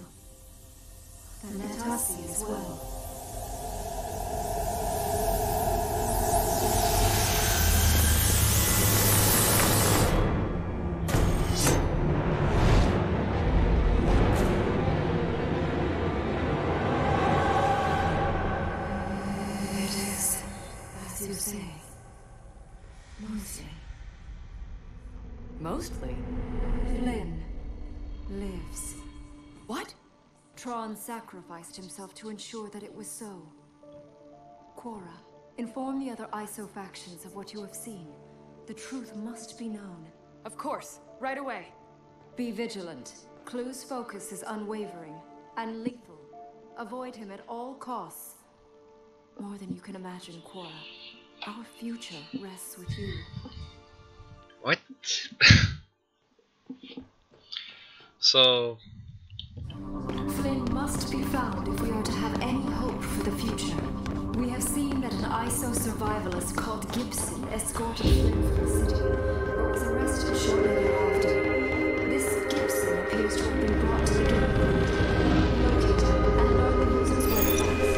Then let us see as well. It is, as you say. Mostly. Mostly. Flynn lives. What? Tron sacrificed himself to ensure that it was so. Quora, inform the other ISO factions of what you have seen. The truth must be known. Of course, right away. Be vigilant. Clue's focus is unwavering and lethal. Avoid him at all costs. More than you can imagine, Quora. Our future rests with you. What? So... Flynn must be found if we are to have any hope for the future. We have seen that an ISO survivalist called Gibson escorted Flynn from the city, but was arrested shortly thereafter. This Gibson appears to have been brought to the gate. Locate him and learn the user's whereabouts.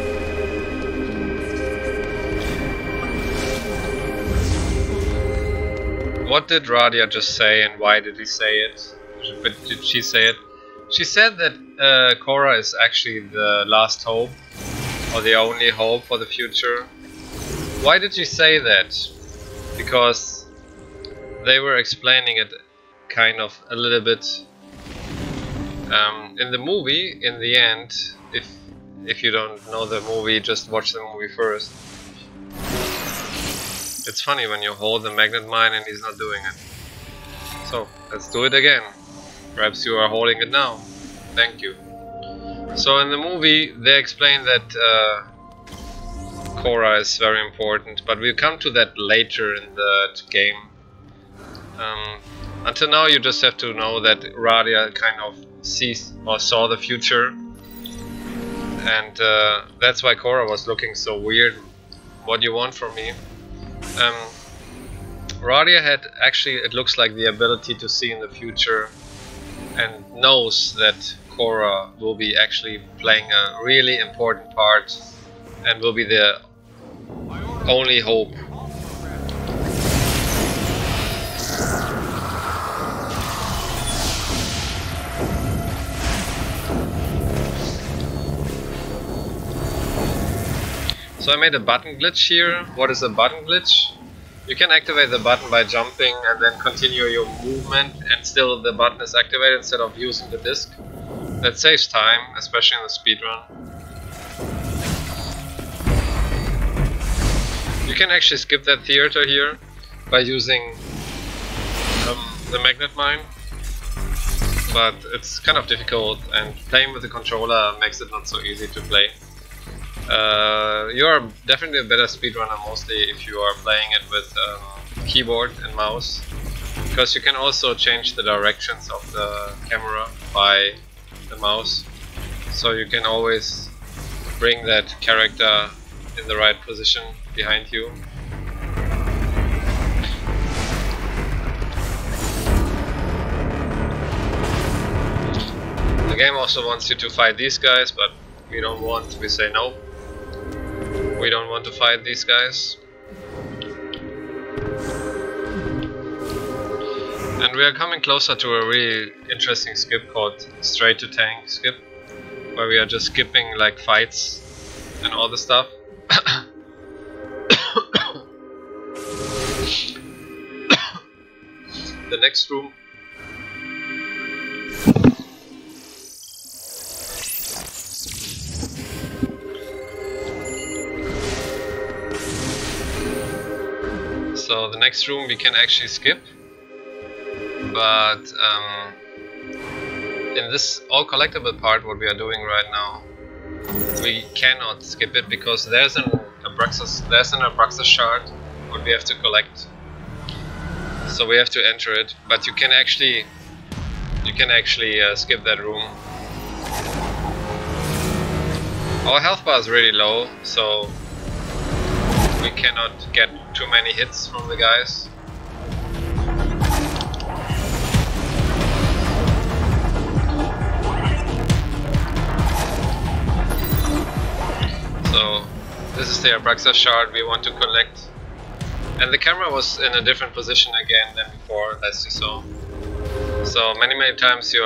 What did Radia just say, and why did he say it? But did she say it? She said that Quora is actually the last hope, or the only hope for the future. Why did she say that? Because they were explaining it kind of a little bit in the movie. In the end, if you don't know the movie, just watch the movie first. It's funny when you hold the magnet mine and he's not doing it. So let's do it again. Perhaps you are holding it now. Thank you. So in the movie they explain that Quora is very important, but we'll come to that later in the game. Until now you just have to know that Radia kind of sees or saw the future, and that's why Quora was looking so weird. What do you want from me? Radia had actually, it looks like, the ability to see in the future, and knows that Quora will be actually playing a really important part and will be the only hope. So I made a button glitch here. What is a button glitch? You can activate the button by jumping and then continue your movement, and still the button is activated instead of using the disc. That saves time, especially in the speedrun. You can actually skip that theater here by using the magnet mine, but it's kind of difficult, and playing with the controller makes it not so easy to play. You are definitely a better speedrunner mostly if you are playing it with keyboard and mouse, because you can also change the directions of the camera by the mouse, so you can always bring that character in the right position behind you. The game also wants you to fight these guys, but we don't want, we say no. We don't want to fight these guys. And we are coming closer to a really interesting skip called Straight to Tank skip, where we are just skipping like fights and all the stuff. The next room. So the next room we can actually skip, but in this all collectible part, what we are doing right now, we cannot skip it because there's an Abraxas shard what we have to collect. So we have to enter it, but you can actually skip that room. Our health bar is really low, so we cannot get too many hits from the guys. So this is the Abraxas shard we want to collect. And the camera was in a different position again than before, as you saw. So many times you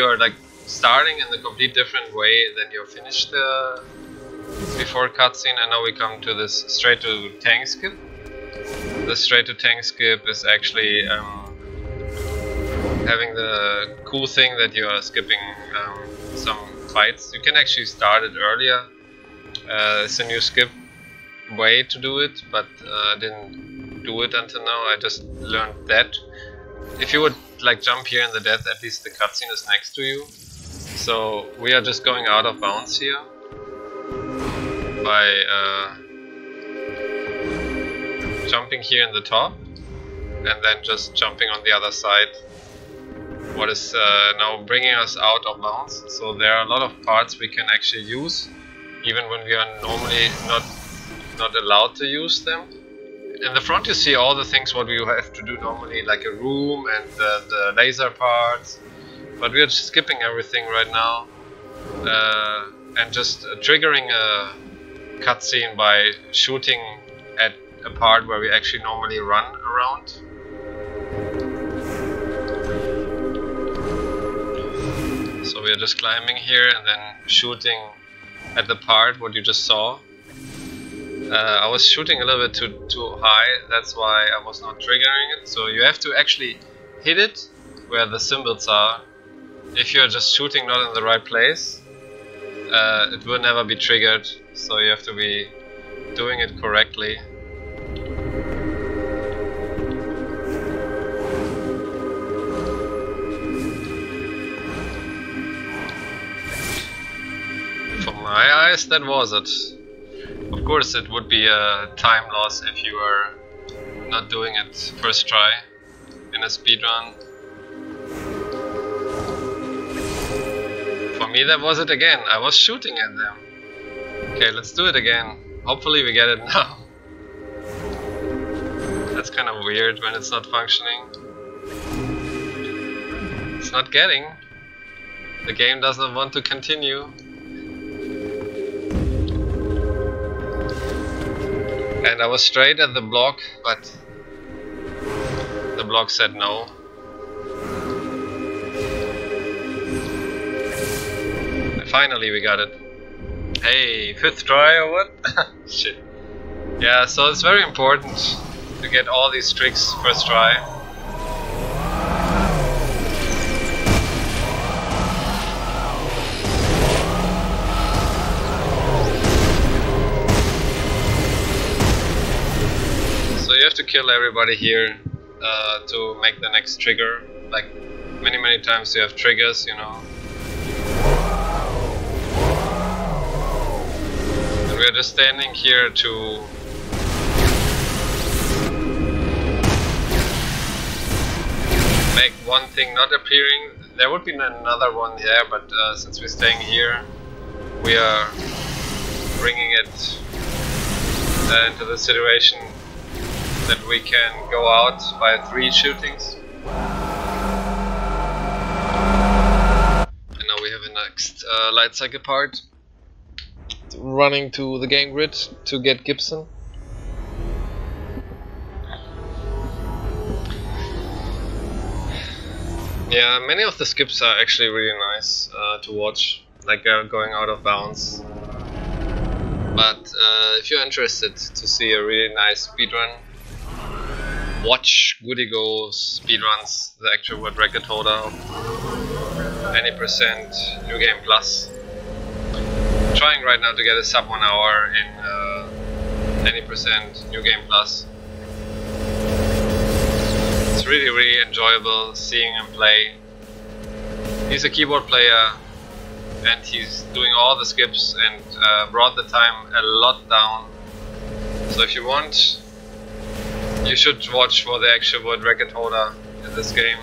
are like starting in a complete different way than you finished the before cutscene, and now we come to this straight to tank skip. the straight to tank skip is actually having the cool thing that you are skipping some fights. You can actually start it earlier. It's a new skip way to do it, but I didn't do it until now. I just learned that. If you would like jump here in the death, at least the cutscene is next to you. So we are just going out of bounds here by jumping here in the top and then just jumping on the other side. What is now bringing us out of bounds. So there are a lot of parts we can actually use, even when we are normally not allowed to use them. In the front you see all the things what we have to do normally, like a room and the laser parts, but we are just skipping everything right now and just triggering a cutscene by shooting at a part where we actually normally run around. So we are just climbing here and then shooting at the part what you just saw. I was shooting a little bit too high, that's why I was not triggering it. So you have to actually hit it where the symbols are. If you're just shooting not in the right place, it will never be triggered. So you have to be doing it correctly. From my eyes, that was it. Of course, it would be a time loss if you were not doing it first try in a speedrun. For me, that was it again. I was shooting at them. Okay, let's do it again. Hopefully we get it now. That's kind of weird when it's not functioning. It's not getting. The game doesn't want to continue. And I was straight at the block, but the block said no. And finally we got it. Hey, 5th try or what? Shit. Yeah, so it's very important to get all these tricks first try. So you have to kill everybody here to make the next trigger. Like many times you have triggers, you know. And we're just standing here to make one thing not appearing. There would be another one there, but since we're staying here, we are bringing it into the situation that we can go out by 3 shootings. And now we have a next light cycle part. Running to the game grid to get Gibson. Yeah, many of the skips are actually really nice to watch, like going out of bounds. But if you're interested to see a really nice speedrun, watch Goody Go Speedruns, the actual world record holder of any percent New Game Plus. I'm trying right now to get a sub 1 hour in any percent New Game Plus. It's really enjoyable seeing him play. He's a keyboard player and he's doing all the skips and brought the time a lot down. So if you want, you should watch for the actual world record holder in this game.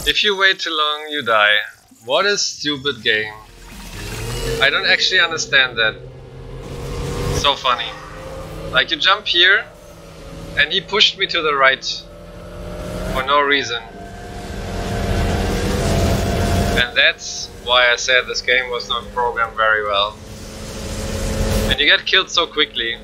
If you wait too long, you die. What a stupid game. I don't actually understand that. So funny. Like, you jump here, and he pushed me to the right for no reason. And that's why I said this game was not programmed very well. And you get killed so quickly.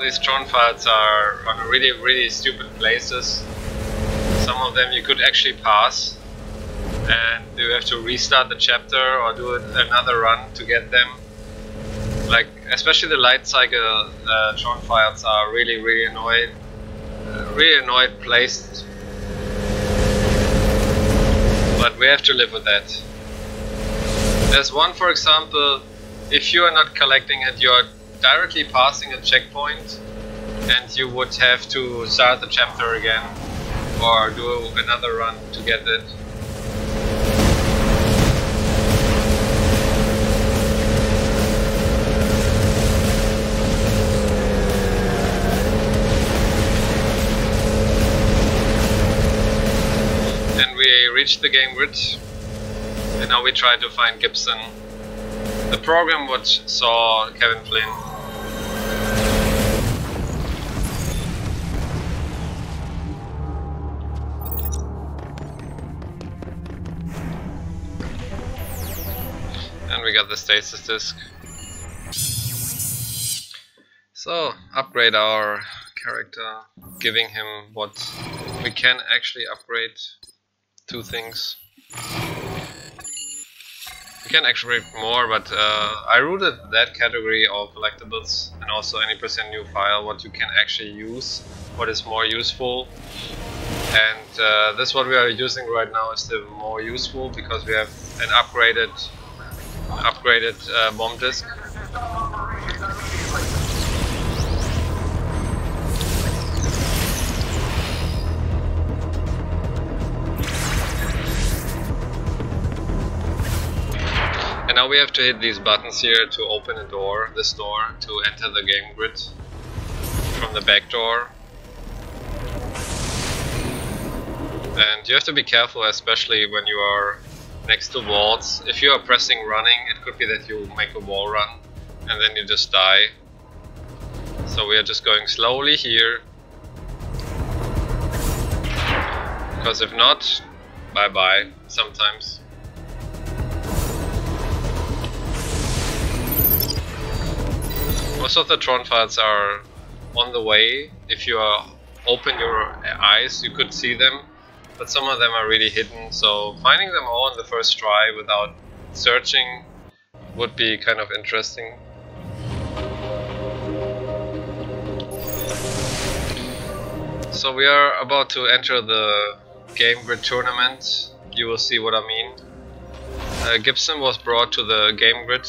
These Tron files are on really stupid places. Some of them you could actually pass and you have to restart the chapter or do another run to get them. Like, especially the light cycle Tron files are really annoyed placed. But we have to live with that. There's one, for example, if you are not collecting it, you are directly passing a checkpoint and you would have to start the chapter again or do another run to get it. And we reached the game grid and now we try to find Gibson, the program which saw Kevin Flynn. And we got the stasis disc. So, upgrade our character, giving him what we can actually upgrade. 2 things. You can actually upgrade more, but I routed that category of collectibles and also any % new file, what you can actually use, what is more useful. And this what we are using right now is the more useful because we have an upgraded bomb disc. And now we have to hit these buttons here to open a door, this door, to enter the game grid from the back door. And you have to be careful, especially when you are next to walls. If you are pressing running, it could be that you make a wall run and then you just die. So we are just going slowly here, because if not, bye bye sometimes. Most of the Tron files are on the way. If you open your eyes, you could see them. But some of them are really hidden, so finding them all in the first try without searching would be kind of interesting. So we are about to enter the game grid tournament. You will see what I mean. Gibson was brought to the game grid.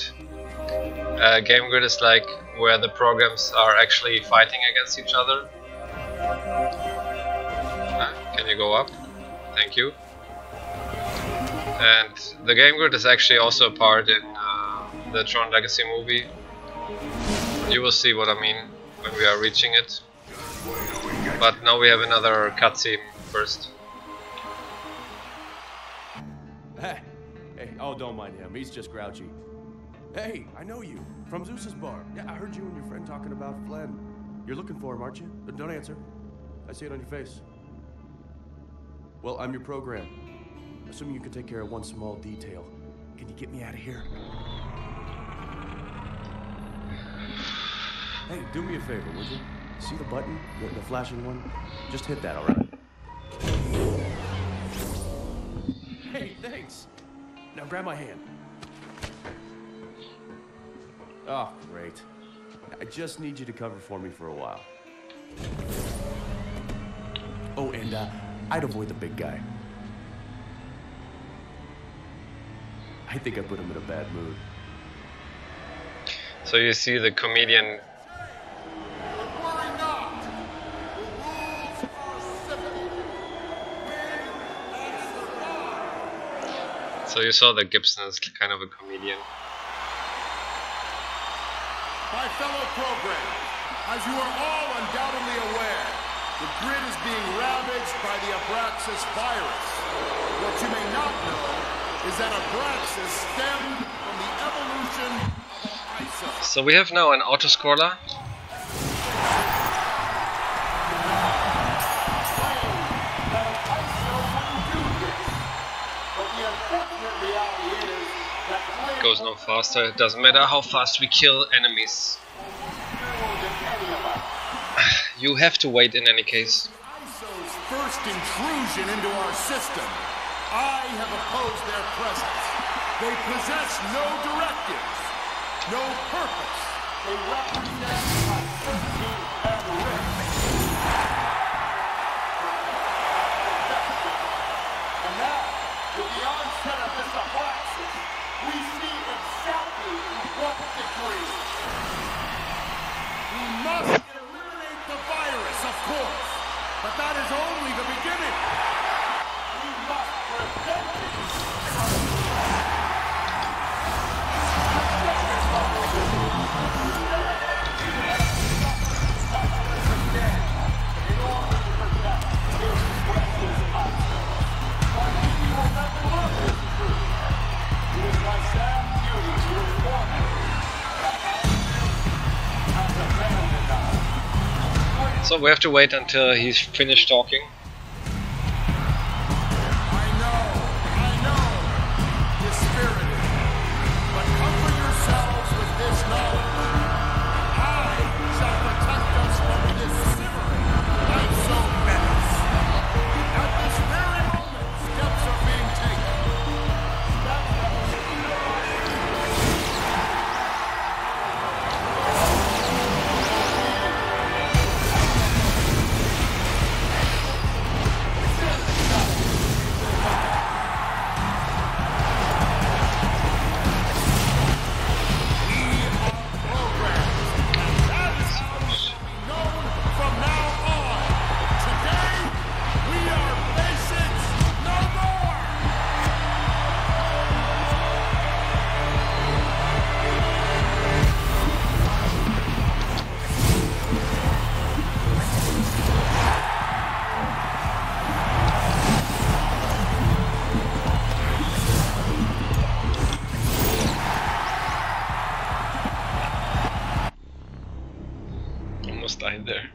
Game grid is like where the programs are actually fighting against each other. Can you go up? Thank you. And the game grid is actually also a part in the Tron Legacy movie. You will see what I mean when we are reaching it. But now we have another cutscene first. Hey, oh, don't mind him. He's just grouchy. Hey, I know you from Zeus's bar. Yeah, I heard you and your friend talking about Flynn. You're looking for him, aren't you? Don't answer. I see it on your face. Well, I'm your program. Assuming you can take care of one small detail. Can you get me out of here? Hey, do me a favor, would you? See the button? The flashing one? Just hit that, alright? Hey, thanks! Now grab my hand. Oh, great. I just need you to cover for me for a while. Oh, and I'd avoid the big guy. I think I put him in a bad mood. So you see the comedian. So you saw that Gibson is kind of a comedian. My fellow programmers, as you are all undoubtedly aware, the grid is being ravaged by the Abraxas virus. What you may not know is that Abraxas stemmed from the evolution of ISO. So we have now an autoscroller. It goes no faster. It doesn't matter how fast we kill enemies. You have to wait in any case. ISO's first intrusion into our system. I have opposed their presence. They possess no directives, no purpose. They represent uncertainty and risk. And now, with the onset of this Abraxas, we see exactly what degree. We must eliminate the virus, of course, but that is only the beginning. We must prevent it. So we have to wait until he's finished talking. I know, dispirited, but comfort yourselves with this knowledge. I shall protect us from this simmering ISO menace. At this very moment, steps are being taken. Almost died there.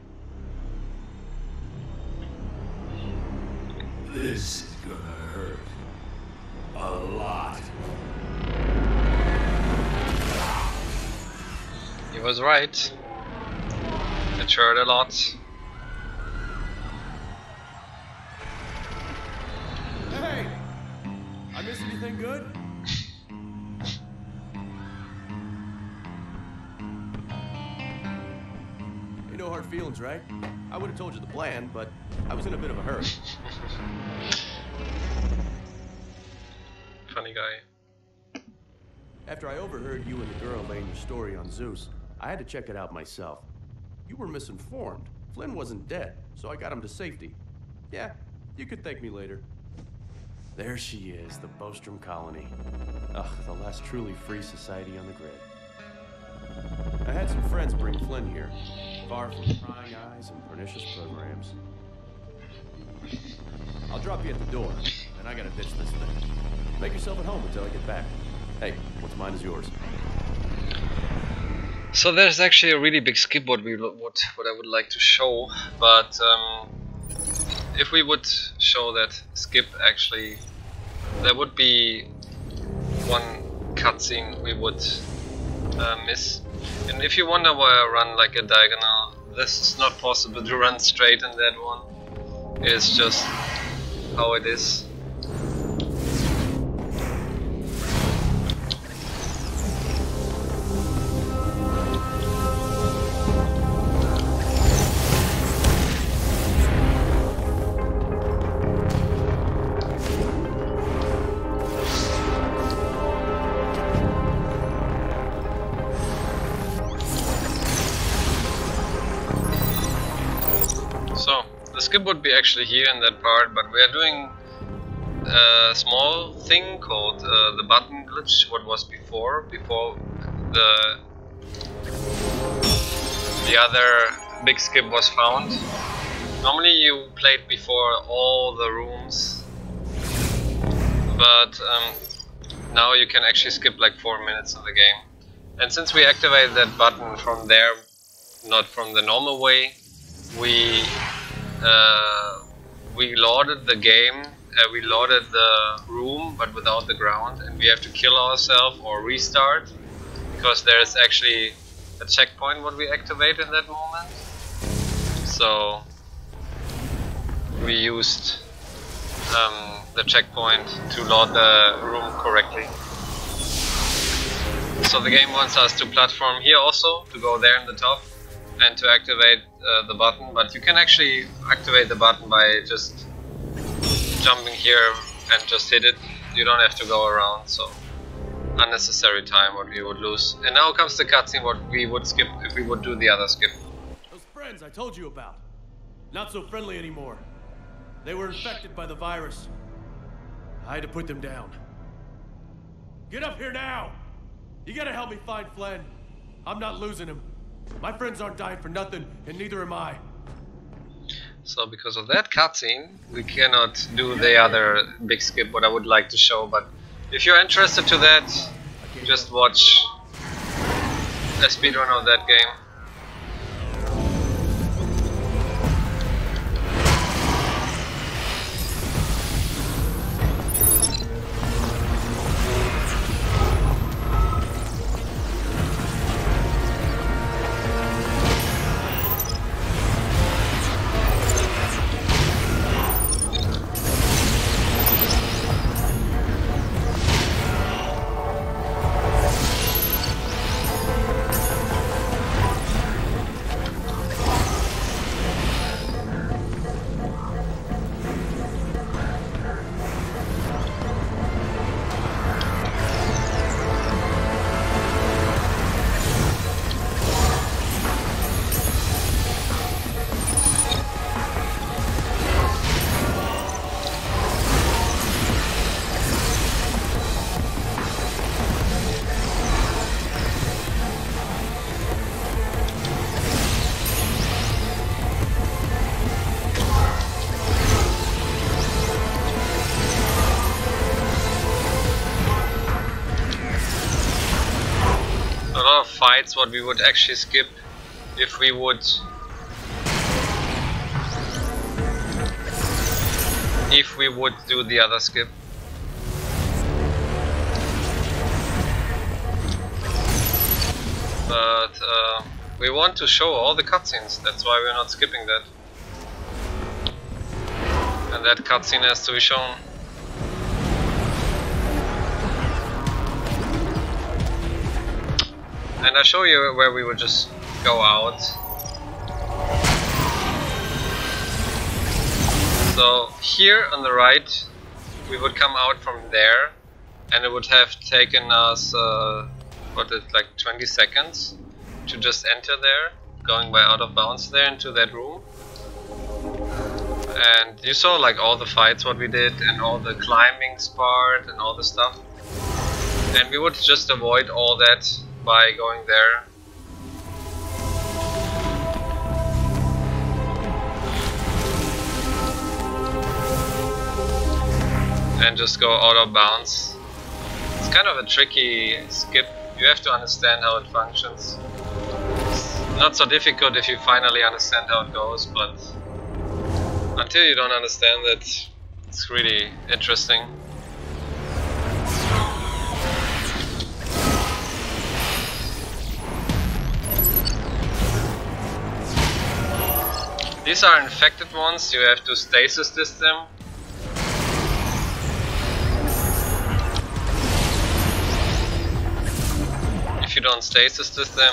This is gonna hurt. A lot. He was right. It hurt a lot. Hey! I missed anything good? Ain't no hard feelings, right? I would have told you the plan, but I was in a bit of a hurry. Funny guy. After I overheard you and the girl laying your story on Zeus, I had to check it out myself. You were misinformed. Flynn wasn't dead, so I got him to safety. Yeah, you could thank me later. There she is, the Bostrom colony. Ugh, the last truly free society on the grid. I had some friends bring Flynn here, far from prying eyes and pernicious programs. I'll drop you at the door, and I gotta ditch this thing. Make yourself at home until I get back. Hey, what's mine is yours. So there's actually a really big skip what I would like to show, but if we would show that skip, actually there would be one cutscene we would miss. And if you wonder why I run like a diagonal, this is not possible to run straight in that one. It's just how it is. the skip would be actually here in that part, but we are doing a small thing called the button glitch, what was before the other big skip was found. Normally you played before all the rooms, but now you can actually skip like 4 minutes of the game. And since we activated that button from there, not from the normal way, we loaded the game, we loaded the room but without the ground, and we have to kill ourselves or restart, because there is actually a checkpoint what we activate in that moment. So we used the checkpoint to load the room correctly. So the game wants us to platform here also, to go there in the top and to activate the button, but you can actually activate the button by just jumping here and just hit it. You don't have to go around, so unnecessary time what we would lose. And now comes the cutscene what we would skip if we would do the other skip. Those friends I told you about, not so friendly anymore. They were infected by the virus. I had to put them down. Get up here now! You gotta help me find Flynn. I'm not losing him. My friends aren't dying for nothing, and neither am I. So because of that cutscene, we cannot do the other big skip what I would like to show, but if you're interested to that, just watch a speedrun of that game. Fights what we would actually skip if we would do the other skip. But we want to show all the cutscenes, that's why we're not skipping that. And that cutscene has to be shown. And I'll show you where we would just go out. So here on the right, we would come out from there, and it would have taken us, like 20 seconds to just enter there, going by out of bounds there into that room. And you saw like all the fights what we did, and all the climbing part and all the stuff. And we would just avoid all that by going there. And just go out of bounds. It's kind of a tricky skip. You have to understand how it functions. It's not so difficult if you finally understand how it goes, but until you don't understand it, it's really interesting. These are infected ones, you have to stasis them. If you don't stasis them,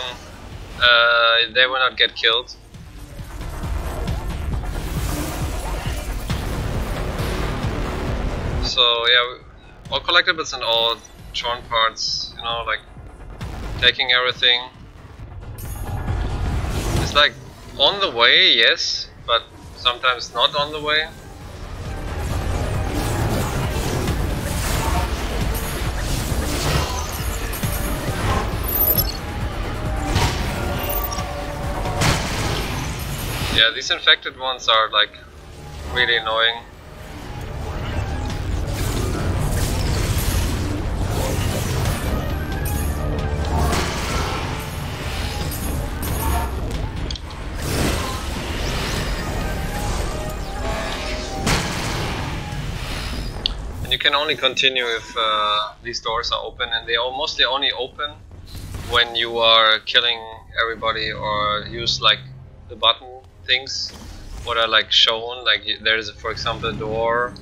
they will not get killed. So yeah, all collectibles and all Tron parts, you know, like taking everything. It's like on the way, yes, but sometimes not on the way. Yeah, these infected ones are like really annoying. And you can only continue if these doors are open, and they are mostly only open when you are killing everybody or use like the button things what are like shown, like there's for example a door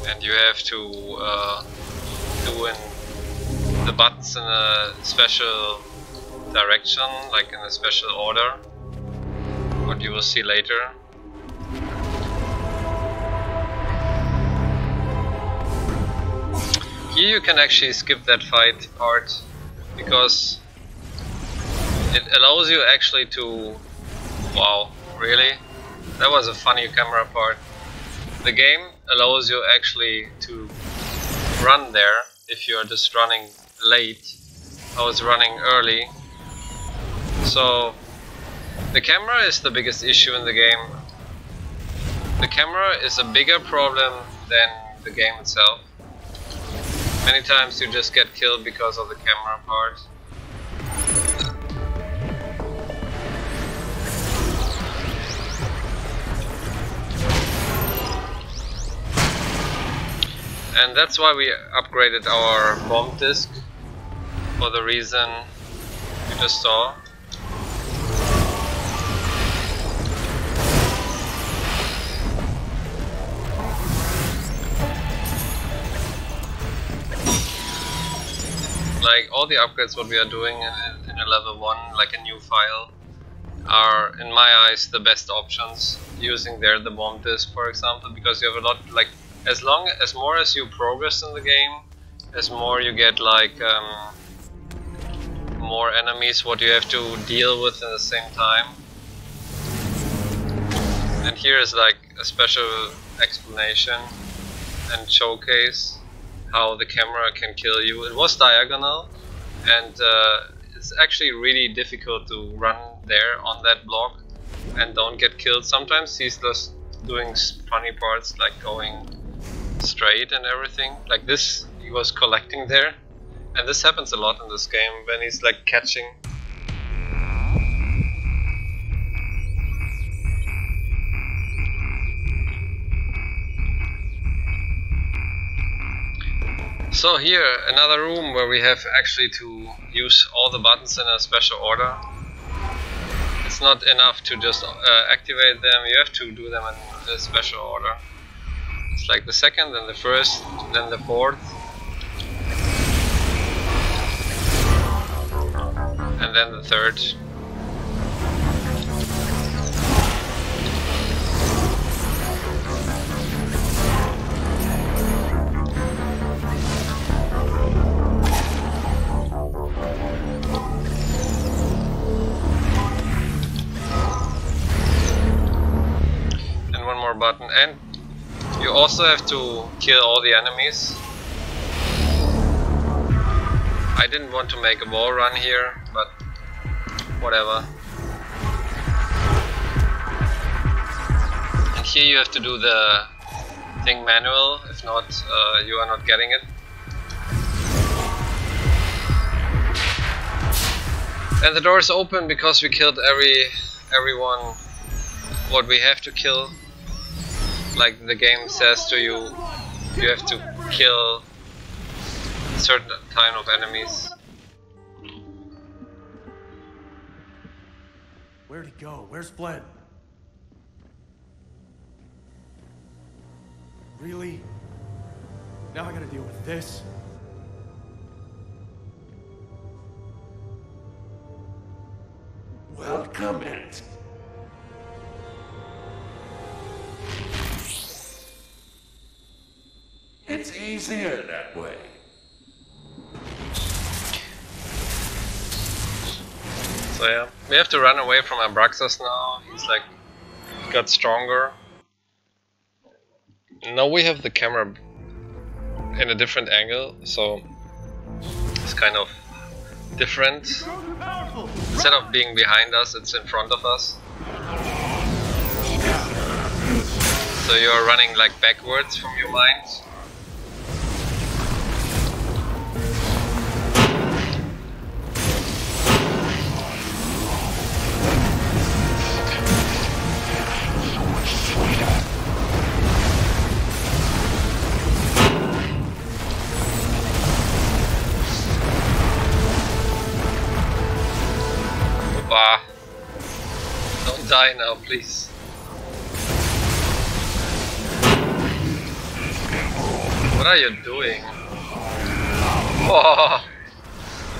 and you have to do in the buttons in a special direction, like in a special order, what you will see later. Here you can actually skip that fight part because it allows you actually to... Wow, really? That was a funny camera part. The game allows you actually to run there if you're just running late. I was running early. So the camera is the biggest issue in the game. The camera is a bigger problem than the game itself. Many times you just get killed because of the camera part. And that's why we upgraded our bomb disc, for the reason you just saw. Like all the upgrades what we are doing in a level 1, like a new file, are in my eyes the best options. Using there the bomb disc for example, because you have a lot, like as more as you progress in the game, as more you get like more enemies what you have to deal with in the same time. And here is like a special explanation and showcase how the camera can kill you. It was diagonal, and it's actually really difficult to run there on that block and don't get killed. Sometimes he's just doing funny parts like going straight and everything. Like this, he was collecting there, and this happens a lot in this game when he's like catching. So here, another room where we have actually to use all the buttons in a special order. It's not enough to just activate them, you have to do them in a special order. It's like the second, then the first, then the fourth. And then the third. Button, and you also have to kill all the enemies. I didn't want to make a wall run here, but whatever. And here you have to do the thing manual, if not you are not getting it. And the door is open because we killed everyone what we have to kill. Like the game says to you, you have to kill certain kind of enemies. Where'd he go? Where's Flynn? Really? Now I gotta deal with this? Welcome it. It's easier that way. So yeah, we have to run away from Abraxas now. He's like got stronger. Now we have the camera in a different angle, so it's kind of different. Instead of being behind us, it's in front of us. So you're running like backwards from your mind. Opa. Don't die now, please. What are you doing? Oh,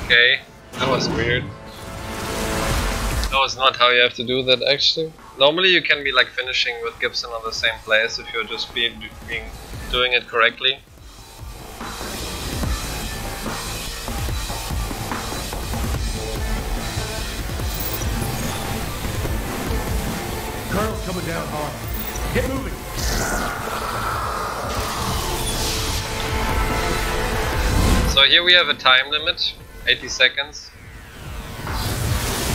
okay, that was weird. That was not how you have to do that actually. Normally you can be like finishing with Gibson on the same place if you're just doing it correctly. Colonel's coming down hard. Get moving. So here we have a time limit, 80 seconds,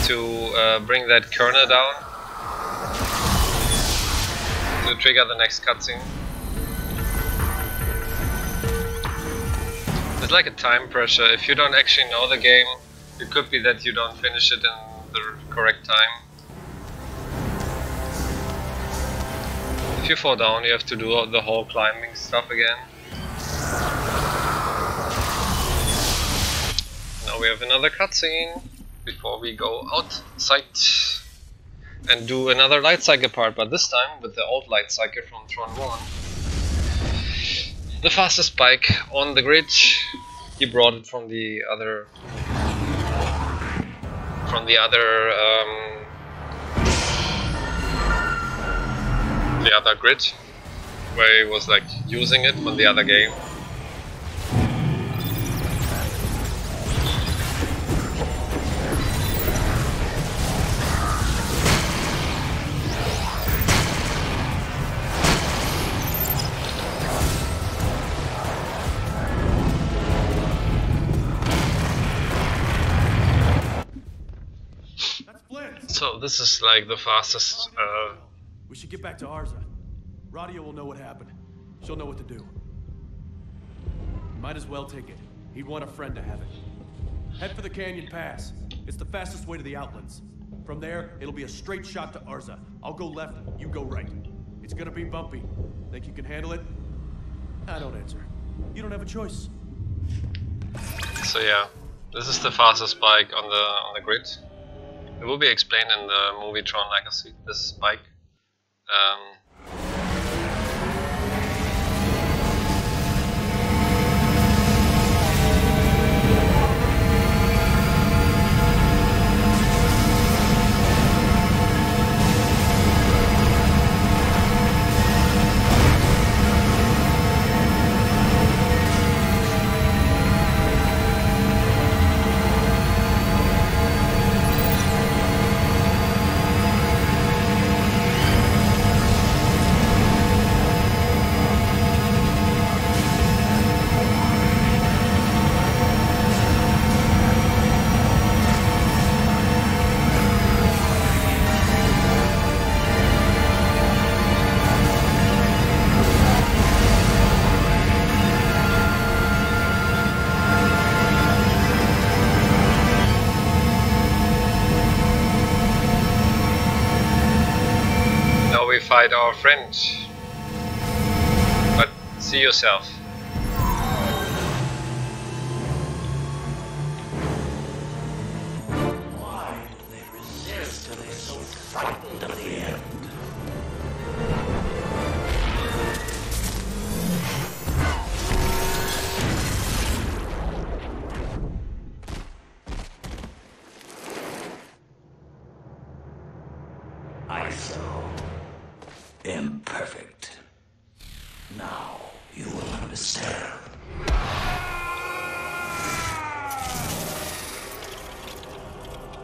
to bring that kernel down, to trigger the next cutscene. It's like a time pressure. If you don't actually know the game, it could be that you don't finish it in the correct time. If you fall down, you have to do the whole climbing stuff again. Now we have another cutscene before we go outside and do another light cycle part, but this time with the old light cycle from Tron 1. The fastest bike on the grid. He brought it from the other grid, where he was like using it on the other game. So this is like the fastest. We should get back to Arza. Radio will know what happened. She'll know what to do. Might as well take it. He'd want a friend to have it. Head for the Canyon Pass. It's the fastest way to the Outlands. From there, it'll be a straight shot to Arza. I'll go left, you go right. It's gonna be bumpy. Think you can handle it? I don't answer. You don't have a choice. So yeah, this is the fastest bike on the grid. It will be explained in the Movie Tron Legacy, this bike. Fight our friend, but see yourself. Why do they resist till they're so frightened of the end? ISO. Imperfect. Now you will understand.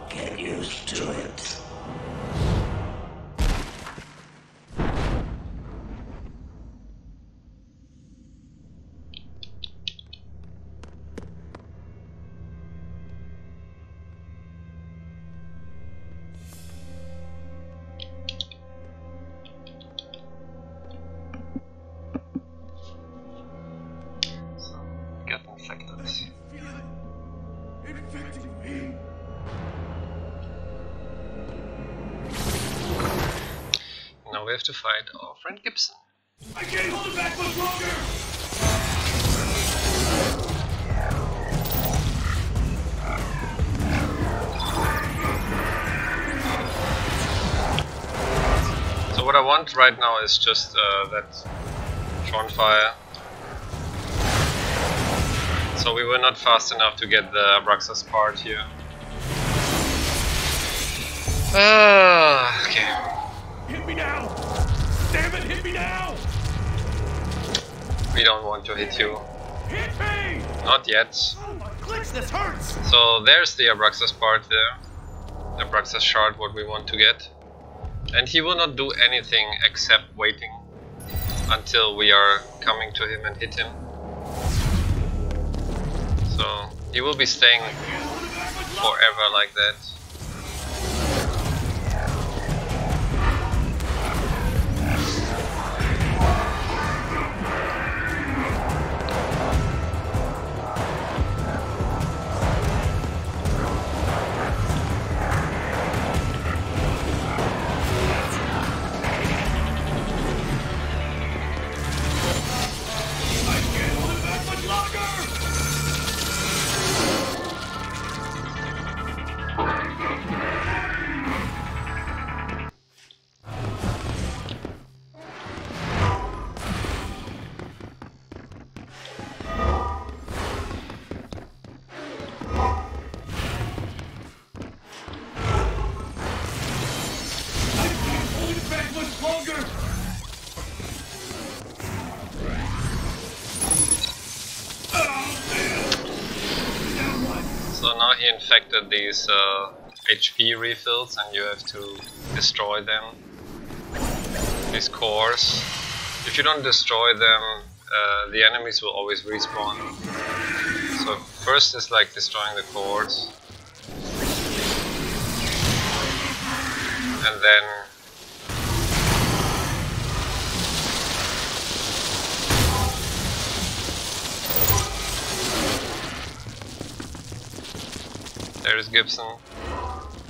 Get used to it. Now we have to fight our friend Gibson. I can't hold it back much longer! So what I want right now is just that Tron fire. So we were not fast enough to get the Abraxas part here. Okay. Hit me now! Damn it, hit me now! We don't want to hit you. Hit me! Not yet. Oh my clicks, this hurts! So there's the Abraxas part there. The Abraxas shard, what we want to get. And he will not do anything except waiting until we are coming to him and hit him. So he will be staying forever like that. So now he infected these HP refills and you have to destroy them. These cores. If you don't destroy them, the enemies will always respawn. So first is like destroying the cores. And then there's Gibson.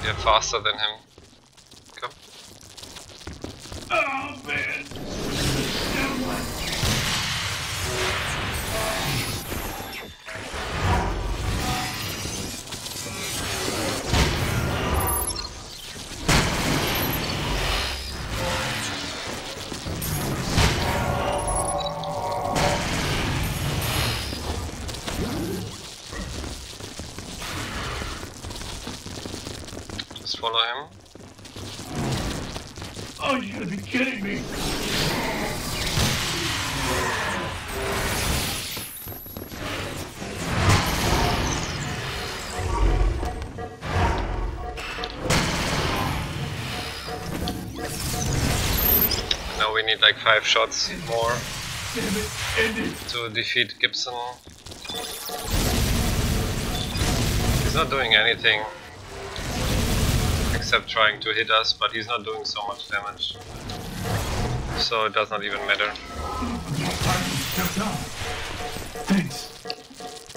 You're faster than him. Come. Oh man! Just follow him. Oh, you gotta be kidding me! Now we need like 5 shots more Damn it, end it! to defeat Gibson. He's not doing anything except trying to hit us, but he's not doing so much damage. So it does not even matter. Thanks.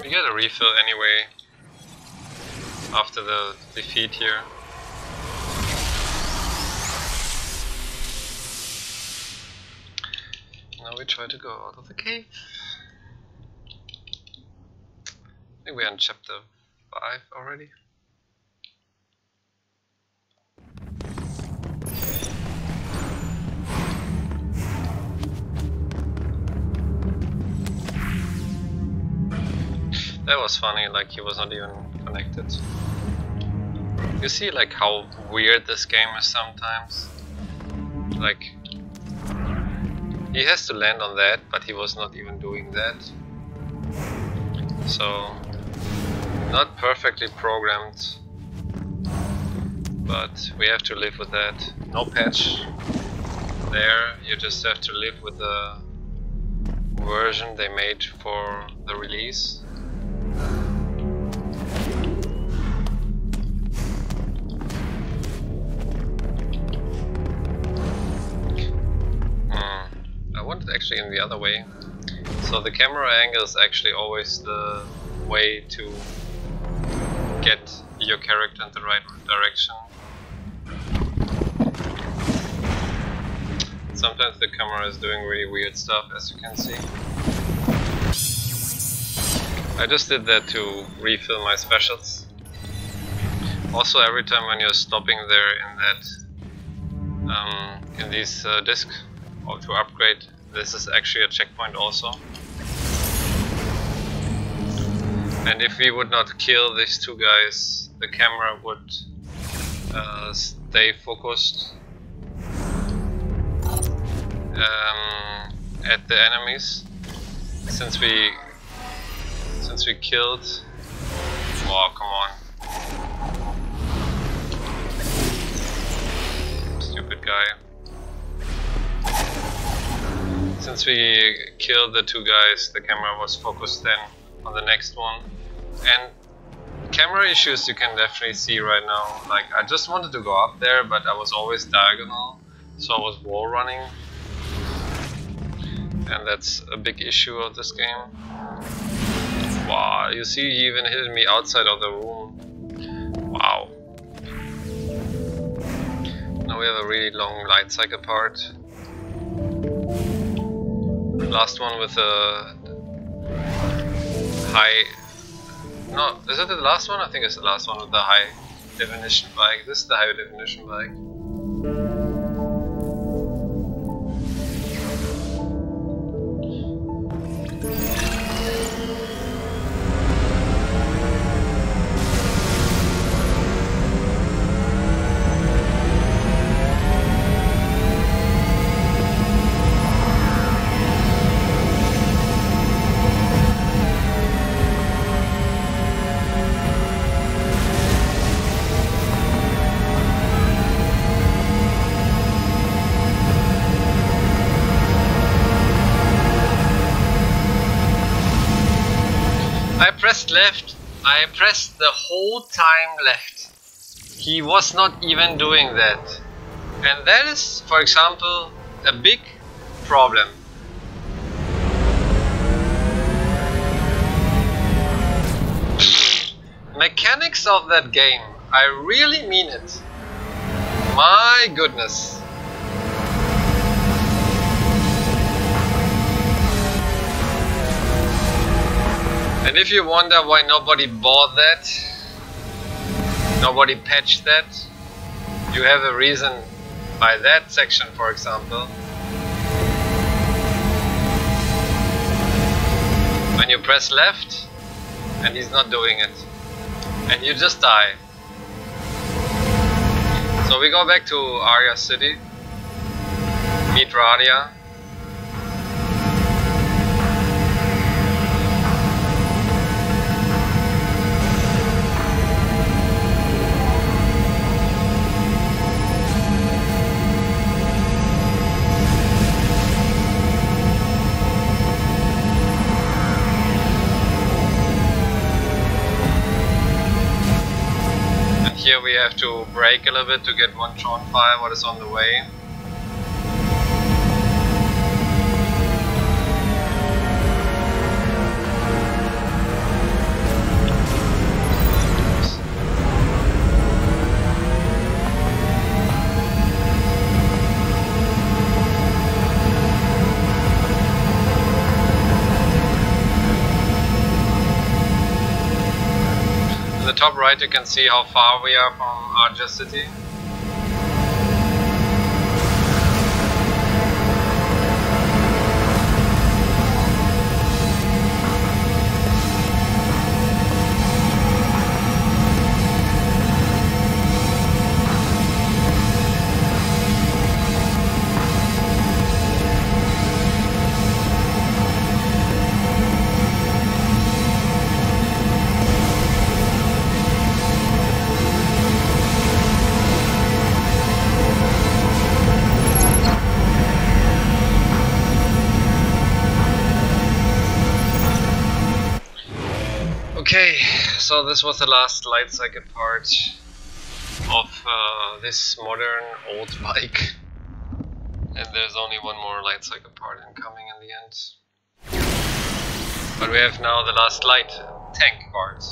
We get a refill anyway after the defeat here. Now we try to go out of the cave. I think we're in chapter 5 already. That was funny, like he was not even connected. You see like how weird this game is sometimes? Like, he has to land on that, but he was not even doing that. So, not perfectly programmed, but we have to live with that. No patch there, you just have to live with the version they made for the release. I wanted actually in the other way. So the camera angle is actually always the way to get your character in the right direction. sometimes the camera is doing really weird stuff, as you can see. I just did that to refill my specials. Also, every time when you're stopping there in that in these discs or to upgrade, this is actually a checkpoint also. And if we would not kill these two guys, the camera would stay focused at the enemies. Since we killed. Oh, come on. Stupid guy. Since we killed the two guys, the camera was focused then on the next one. And camera issues you can definitely see right now. Like, I just wanted to go up there, but I was always diagonal, so I was wall running. And that's a big issue of this game. Wow, you see he even hit me outside of the room. Wow. Now we have a really long light cycle part. Last one with a high... No, is it the last one? I think it's the last one with the high definition bike. This is the high definition bike. Left, I pressed the whole time left. He was not even doing that. And that is, for example, a big problem. Mechanics of that game, I really mean it. My goodness. And if you wonder why nobody bought that, nobody patched that, you have a reason by that section, for example. When you press left and he's not doing it, and you just die. So we go back to Arya City, meet Radia. Here we have to brake a little bit to get one Tron file, what is on the way. In the top right you can see how far we are from Arja City. Okay, so this was the last light cycle part of this modern old bike, and there's only one more light cycle part incoming in the end. But we have now the last light tank part.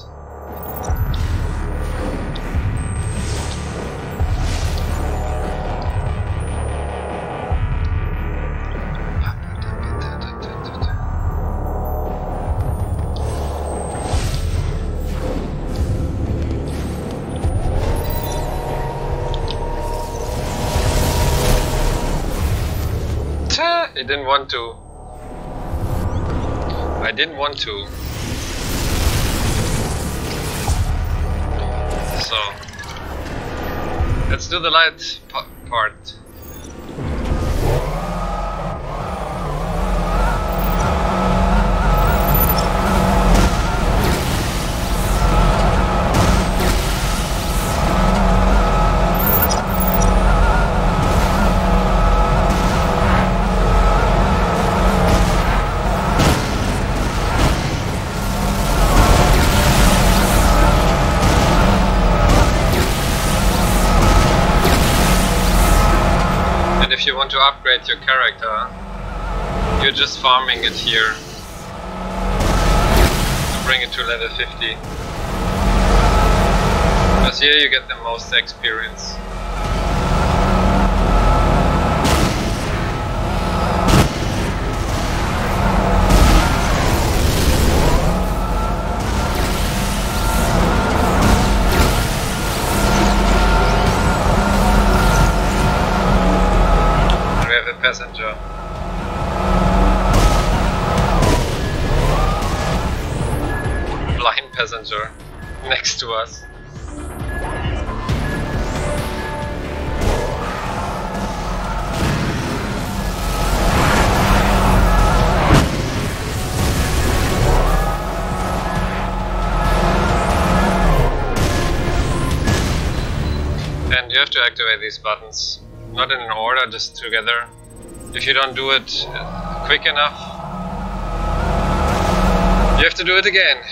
I didn't want to. I didn't want to. So let's do the light part. If you want to upgrade your character, you're just farming it here to bring it to level 50. Because here you get the most experience. Passenger. Blind passenger next to us. And you have to activate these buttons, not in an order, just together. If you don't do it quick enough, you have to do it again.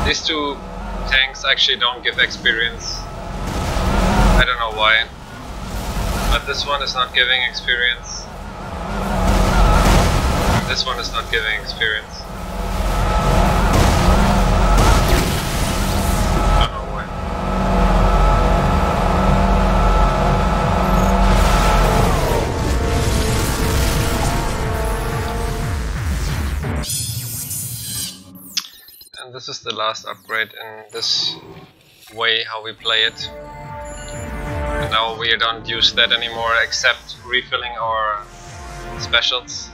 These two tanks actually don't give experience. I don't know why. But this one is not giving experience. This one is not giving experience. I don't know why. And this is the last upgrade in this way how we play it. And now we don't use that anymore except refilling our specials.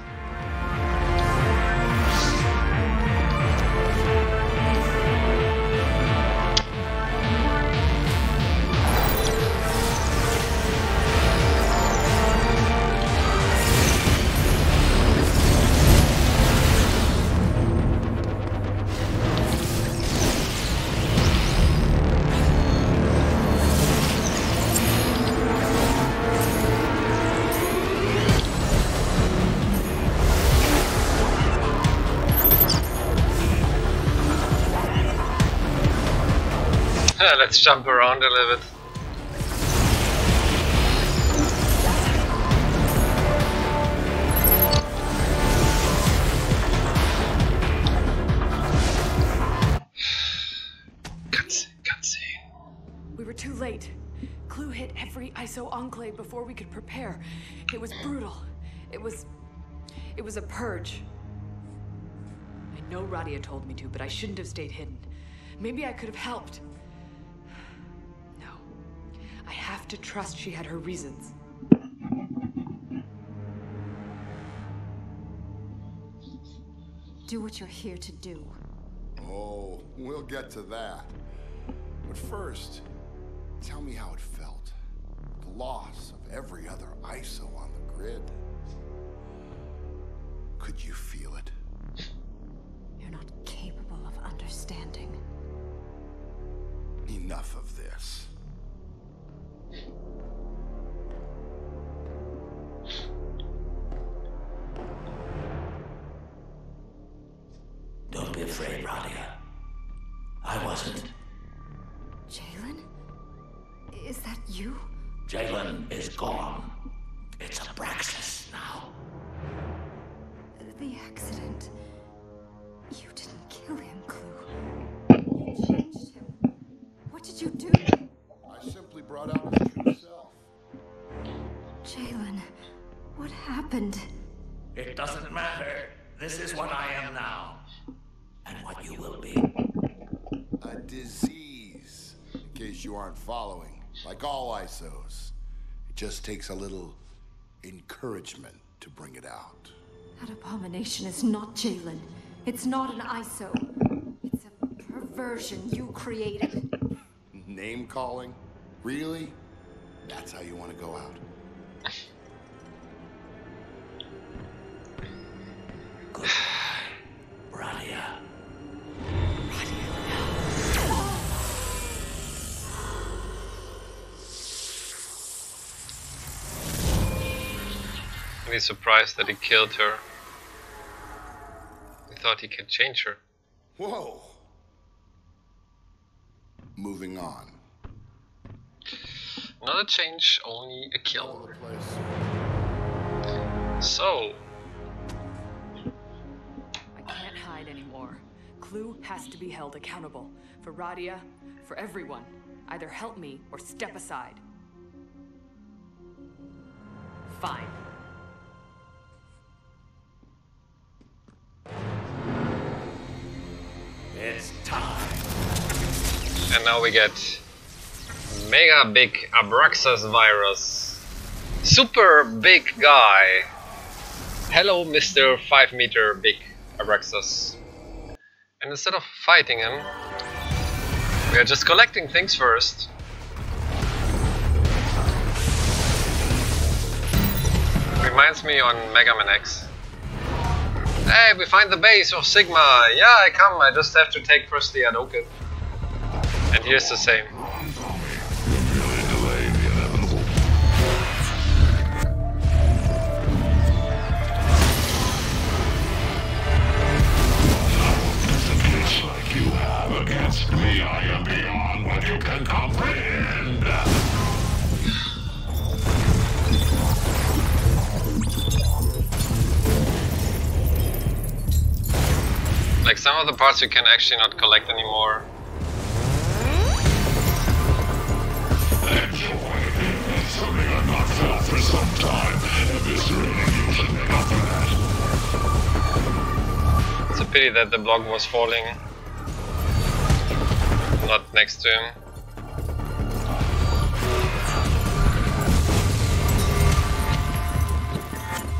Let's jump around a little bit. Cutscene. We were too late. Clue hit every ISO enclave before we could prepare. It was brutal. It was a purge. I know Radia told me to, but I shouldn't have stayed hidden. Maybe I could have helped. I have to trust she had her reasons. Do what you're here to do. Oh, we'll get to that. But first, tell me how it felt. The loss of every other ISO on the grid. Could you feel it? You're not capable of understanding. Enough of this. afraid, Radia. I wasn't. Jalen? Is that you? Jalen is gone. It's Abraxas now. The accident. You didn't kill him, Clue. You changed him. What did you do? I simply brought out his true self. Jalen, what happened? It doesn't matter. This is what I am now. And what you will be. A disease, in case you aren't following. Like all ISOs. It just takes a little encouragement to bring it out. That abomination is not Jalen. It's not an ISO. It's a perversion you created. Name calling? Really? That's how you want to go out? Goodbye, Radia. And he's surprised that he killed her. He thought he could change her. Whoa. Moving on. Not a change, only a All kill. over the place. So, I can't hide anymore. Clue has to be held accountable. For Radia, for everyone. Either help me or step aside. Fine. It's time. and now we get mega big Abraxas virus. Super big guy. Hello, Mr. 5 meter big Abraxas. And instead of fighting him, we are just collecting things first. Reminds me on Mega Man X. Hey, we find the base of Sigma. Yeah, I come. I just have to take first the Adoken. And here's the same. Like you have against me, I am beyond what you can comprehend. Like some of the parts you can actually not collect anymore. Enjoy. It's something I've not felt for some time. Eviscerating you should make up for that. It's a pity that the block was falling not next to him.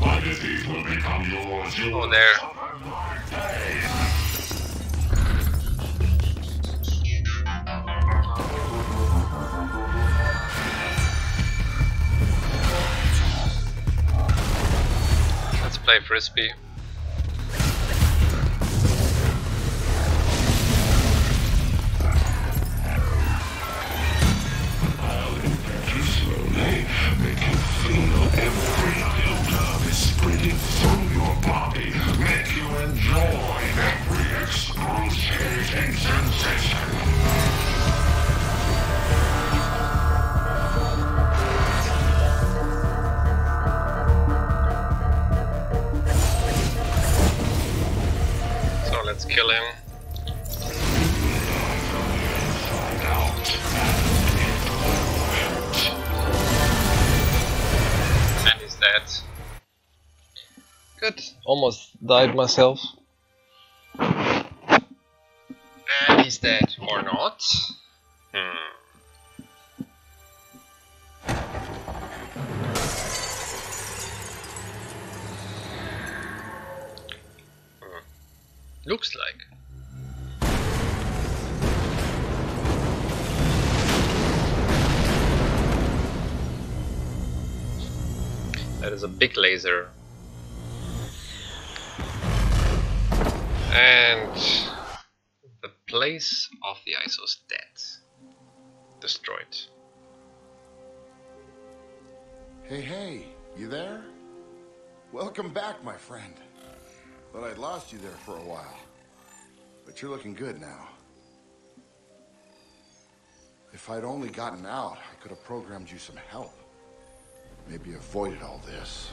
My disease will become yours. You Oh, there. Let's play Frisbee. I'll infect you slowly, make you feel every iota of it spreading through your body, make you enjoy every excruciating sensation. So let's kill him. And he's dead. Good. Almost died myself. And he's dead. Or not. Looks like. That is a big laser. And the place of the ISO's dead. Destroyed. Hey, you there? Welcome back, my friend. Thought I'd lost you there for a while. but you're looking good now. If I'd only gotten out, I could have programmed you some help. Maybe avoided all this.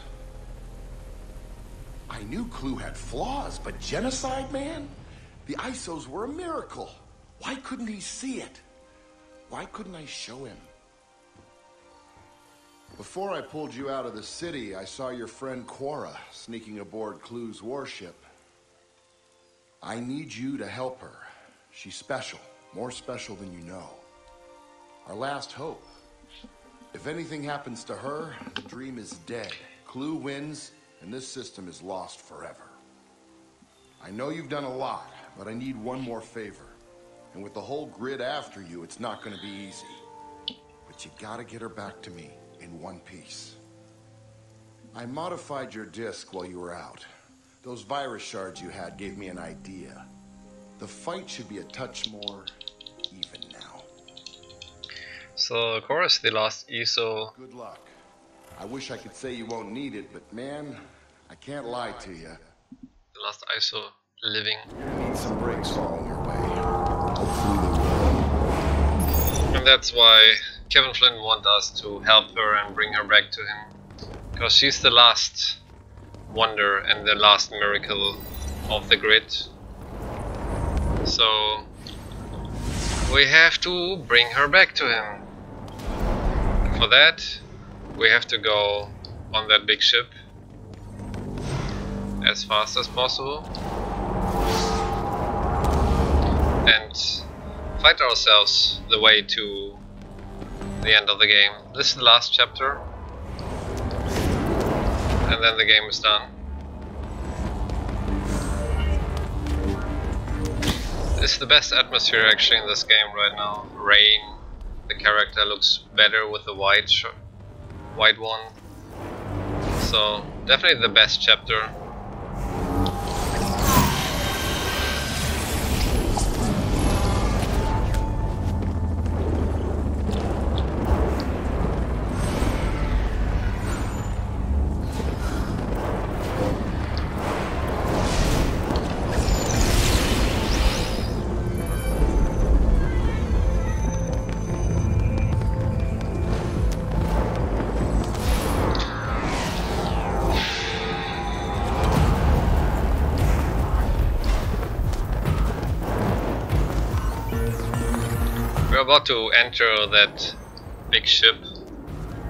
I knew Clue had flaws, but genocide, man? The ISOs were a miracle. Why couldn't he see it? Why couldn't I show him? Before I pulled you out of the city, I saw your friend Quora sneaking aboard Clue's warship. I need you to help her. She's special, more special than you know. Our last hope. If anything happens to her, the dream is dead. Clue wins, and this system is lost forever. I know you've done a lot, but I need one more favor. And with the whole grid after you, it's not going to be easy. But you gotta get her back to me in one piece. I modified your disk while you were out. Those virus shards you had gave me an idea. The fight should be a touch more even now. So, of course, the last ISO. Good luck. I wish I could say you won't need it, but man, I can't lie to you. The last ISO living. Need some breaks falling your way. Hopefully they will. And that's why Kevin Flynn wants us to help her and bring her back to him. Because she's the last wonder and the last miracle of the grid. So we have to bring her back to him. For that, we have to go on that big ship as fast as possible and fight ourselves the way to the end of the game. This is the last chapter, and then the game is done. It's the best atmosphere actually in this game right now. Rain, the character looks better with the white one. So definitely the best chapter. We're about to enter that big ship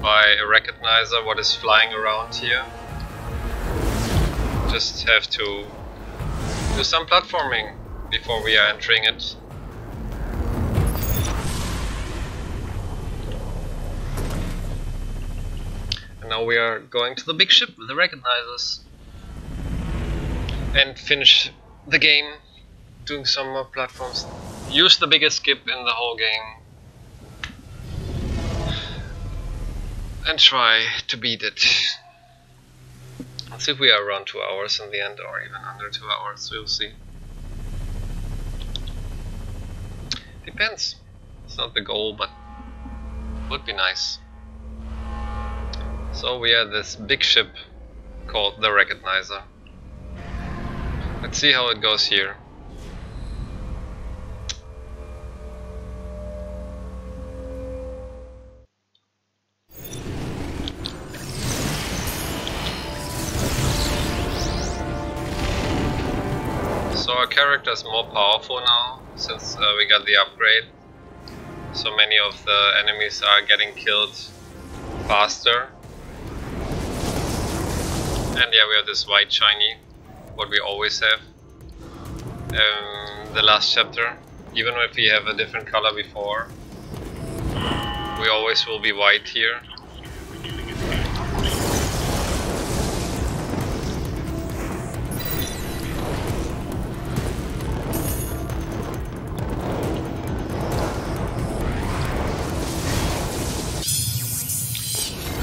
by a recognizer what is flying around here. Just have to do some platforming before we are entering it. And now we are going to the big ship with the recognizers and finish the game doing some more platforms. Use the biggest skip in the whole game and try to beat it. Let's see if we are around 2 hours in the end, or even under 2 hours, we'll see. Depends. It's not the goal, but would be nice. So we are this big ship called the Recognizer. Let's see how it goes here. So our character is more powerful now, since we got the upgrade. So many of the enemies are getting killed faster. And yeah, we have this white shiny, what we always have. The last chapter, even if we have a different color before, we always will be white here.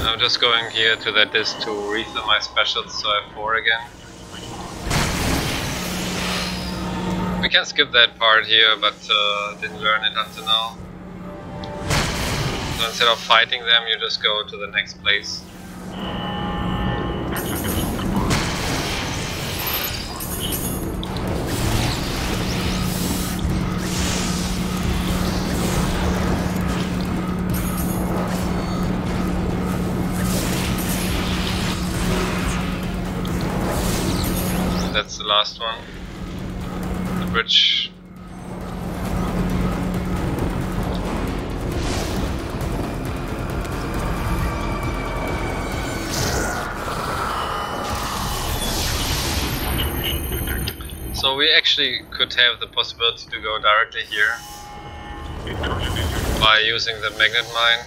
I'm just going here to that disc to refill my specials, so I have 4 again. We can skip that part here, but didn't learn it until now. So instead of fighting them, you just go to the next place. the last one. The bridge. So we actually could have the possibility to go directly here by using the magnet mine.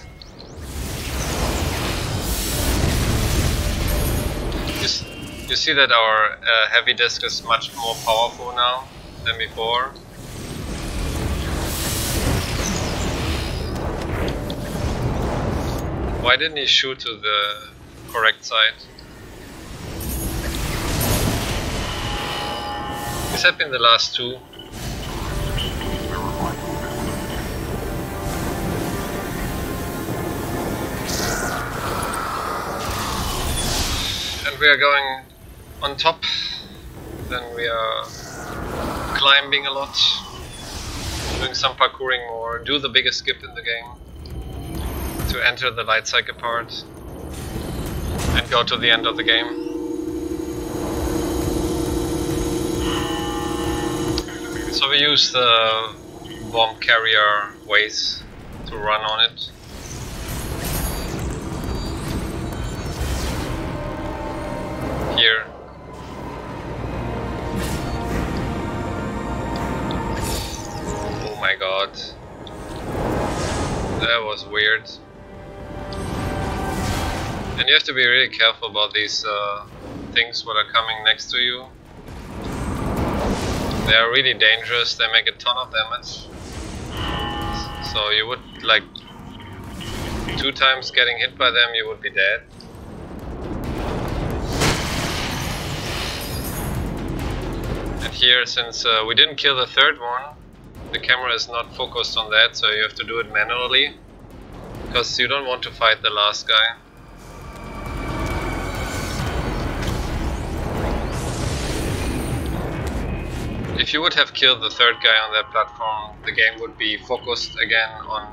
You see that our heavy disc is much more powerful now than before. Why didn't he shoot to the correct side? These have been the last two. And we are going on top. Then we are climbing a lot, doing some parkouring more, do the biggest skip in the game to enter the light cycle part and go to the end of the game. So we use the bomb carrier ways to run on it. Here. Oh my god. That was weird. And you have to be really careful about these things that are coming next to you. They are really dangerous, they make a ton of damage. So you would, like, 2 times getting hit by them, you would be dead. And here, since we didn't kill the third one, the camera is not focused on that, so you have to do it manually. Because you don't want to fight the last guy. If you would have killed the third guy on that platform, the game would be focused again on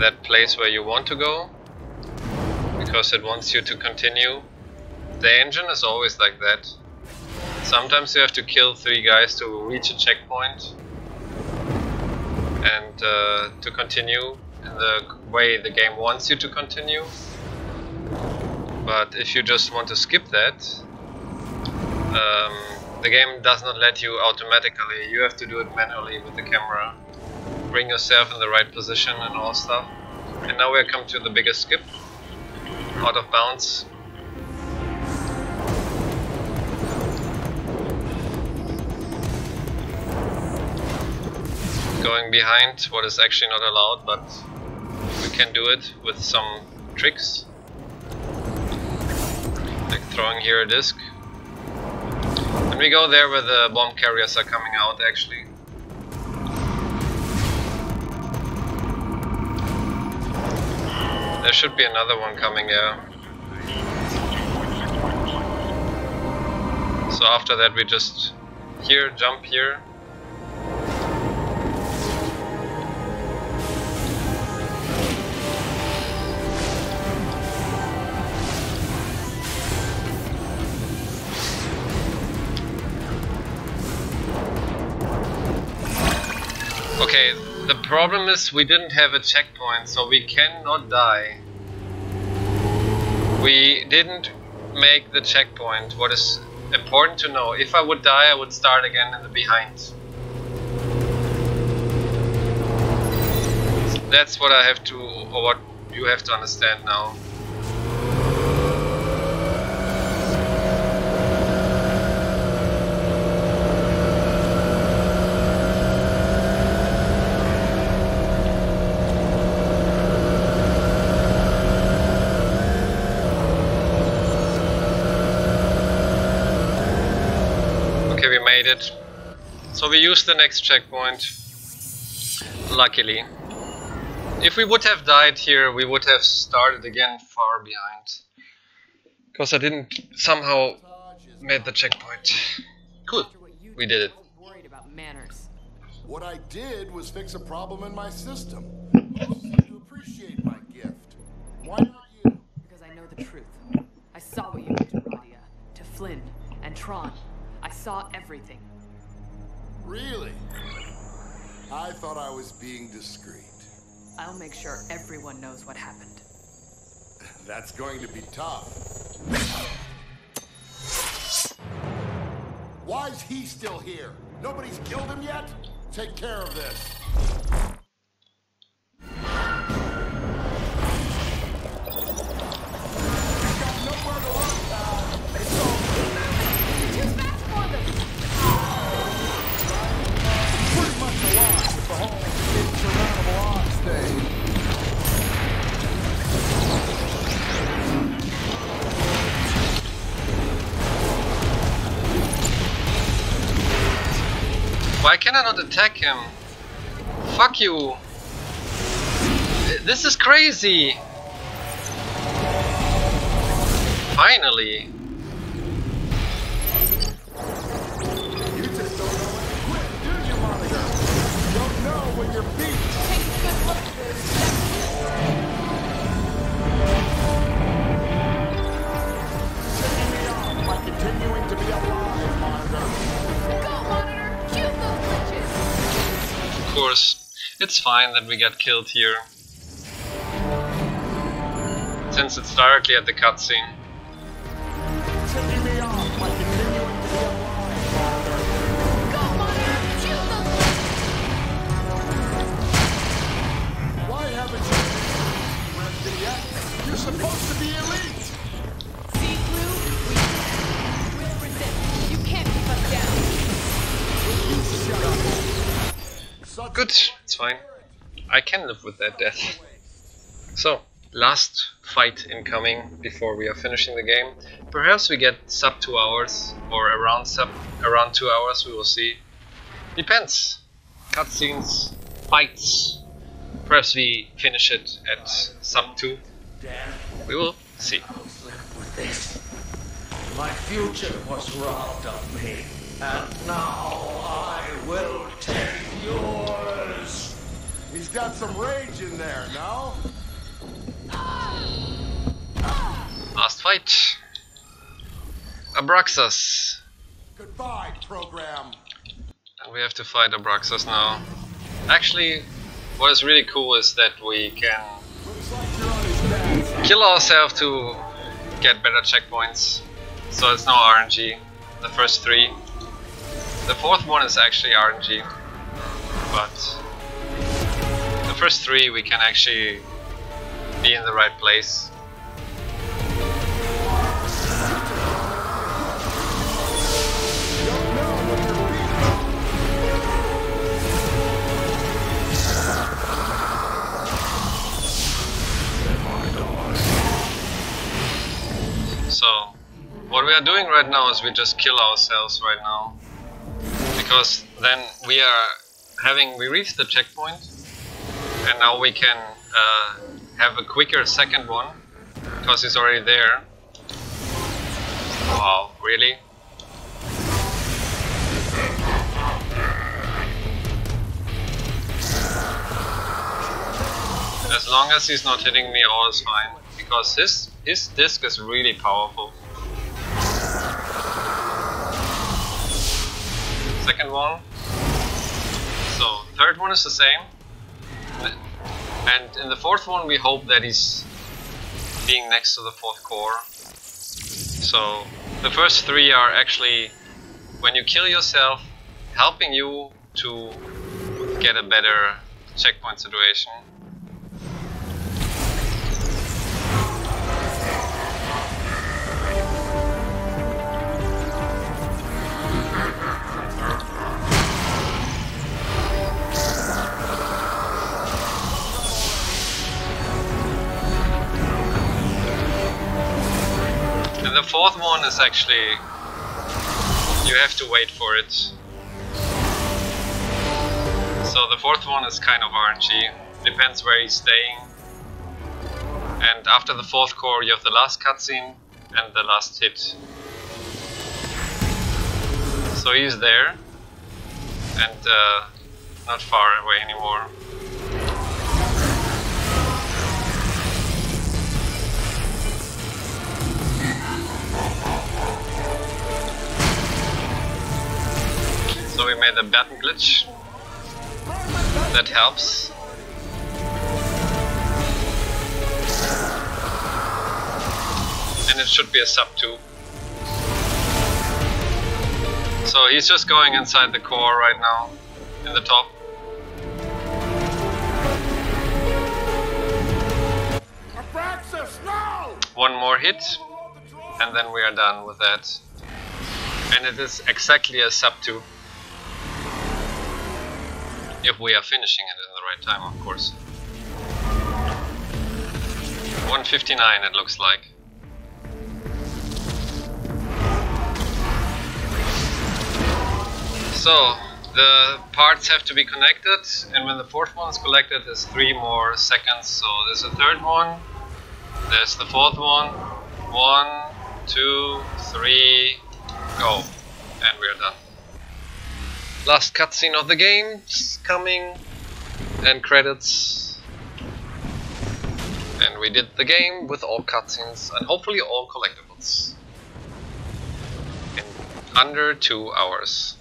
that place where you want to go, because it wants you to continue. The engine is always like that. Sometimes you have to kill 3 guys to reach a checkpoint and to continue in the way the game wants you to continue. But if you just want to skip that, the game does not let you automatically. You have to do it manually with the camera. Bring yourself in the right position and all stuff. And now we come to the biggest skip. Out of bounds. Going behind what is actually not allowed, but we can do it with some tricks. Like throwing here a disc. And we go there where the bomb carriers are coming out, actually. There should be another one coming here. So after that we just here, jump here. Okay, the problem is we didn't have a checkpoint, so we cannot die. We didn't make the checkpoint. What is important to know, if I would die, I would start again in the behind. That's what I have to, or what you have to understand now. It. So we used the next checkpoint, luckily. If we would have died here, we would have started again far behind. Because I didn't somehow made the checkpoint. Cool, we did it. What I did was fix a problem in my system. Most seem to appreciate my gift. Why not you? Because I know the truth. I saw what you did to Radia, to Flynn, and Tron. saw everything. Really? I thought I was being discreet. I'll make sure everyone knows what happened. That's going to be tough. Why is he still here? Nobody's killed him yet? Take care of this. Why can I not attack him? Fuck you! This is crazy! Finally! You just don't know when to quit, do you, Monica? You don't know when you're beat. Take a good look at this. Setting me off by continuing to be alive, Monica. Go, Monitor! Shoot those witches! Of course, it's fine that we get killed here. Since it's directly at the cutscene. Setting me off by continuing to be alive, Monica. Go, Monitor! Shoot those witches! Why haven't you rested yet? You're supposed to be elite. See, Blue? We represent. You can't keep us down. Shut up. Such Good, it's fine. I can live with that death. So, last fight incoming before we are finishing the game. Perhaps we get sub 2 hours or around 2 hours, we will see. Depends. Cutscenes, fights. Perhaps we finish it at sub 2. We will see. Live with this. My future was robbed of me, and now I will take yours. He's got some rage in there, no? Last fight. Abraxas. Goodbye, program. And we have to fight Abraxas now. Actually, what is really cool is that we can Looks like you're on his back. kill ourselves to get better checkpoints. So it's no RNG. The first 3. The 4th one is actually RNG. But the first 3 we can actually be in the right place. So, what we are doing right now is we just kill ourselves right now. Because then we reached the checkpoint, and now we can have a quicker second one, because he's already there. Wow, really? As long as he's not hitting me, all is fine. Because his disc is really powerful. Second one. So, third one is the same. And in the 4th one we hope that he's being next to the 4th core. So, the first 3 are actually, when you kill yourself, helping you to get a better checkpoint situation. And the 4th one is actually, you have to wait for it. So the 4th one is kind of RNG, depends where he's staying. And after the 4th core you have the last cutscene and the last hit. So he's there, and not far away anymore. So we made a button glitch. That helps. And it should be a sub 2. So he's just going inside the core right now, in the top. One more hit, and then we are done with that. And it is exactly a sub 2. If we are finishing it in the right time, of course. 159 it looks like. So, the parts have to be connected, and when the fourth one is collected, there's 3 more seconds. So there's a third one, there's the fourth one. 1, 2, 3, go. And we are done. Last cutscene of the game is coming, and credits. And we did the game with all cutscenes and hopefully all collectibles in under 2 hours.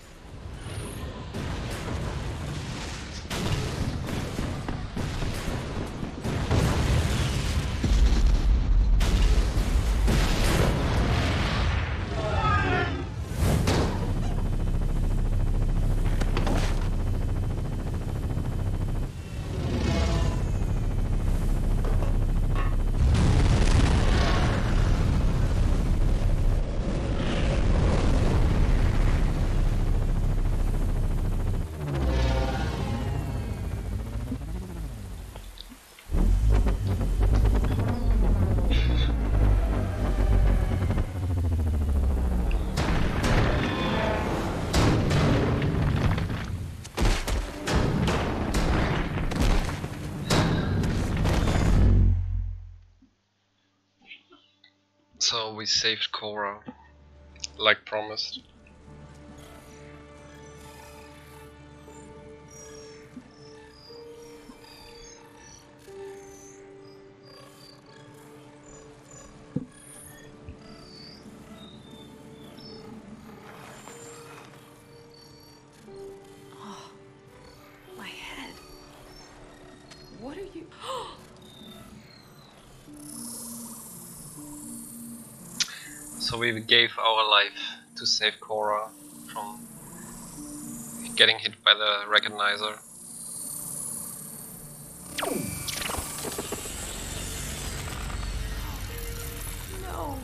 So we saved Cora, like promised. Oh, my head. What are you? So we gave our life to save Cora from getting hit by the recognizer. No.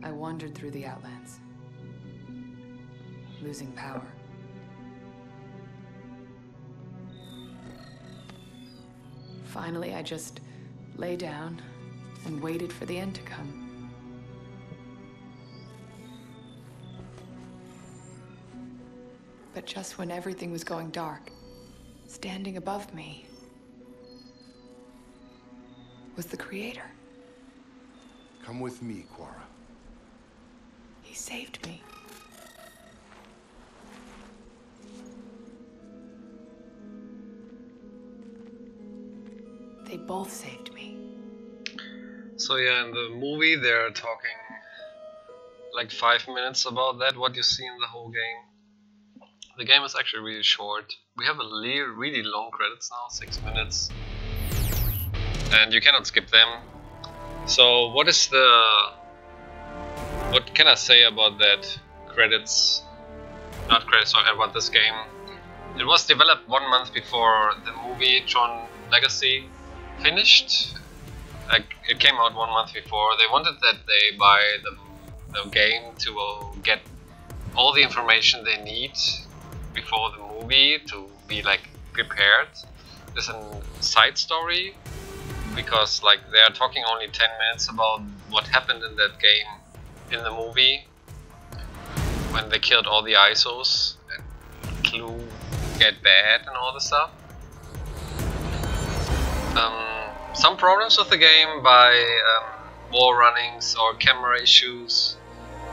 I wandered through the Outlands, losing power. Finally, I just lay down and waited for the end to come. But just when everything was going dark, standing above me was the Creator. Come with me, Cora. He saved me. They both saved me. So yeah, in the movie they're talking like 5 minutes about that, what you see in the whole game. The game is actually really short. We have a really long credits now, 6 minutes. And you cannot skip them. So what can I say about that credits? Not credits, sorry, about this game. It was developed 1 month before the movie Tron Legacy finished. It came out 1 month before. They wanted that they buy the game to get all the information they need before the movie to be like prepared. There's a side story because like they are talking only 10 minutes about what happened in that game in the movie when they killed all the ISOs and Clue get bad and all the stuff. Some problems with the game by wall runnings or camera issues,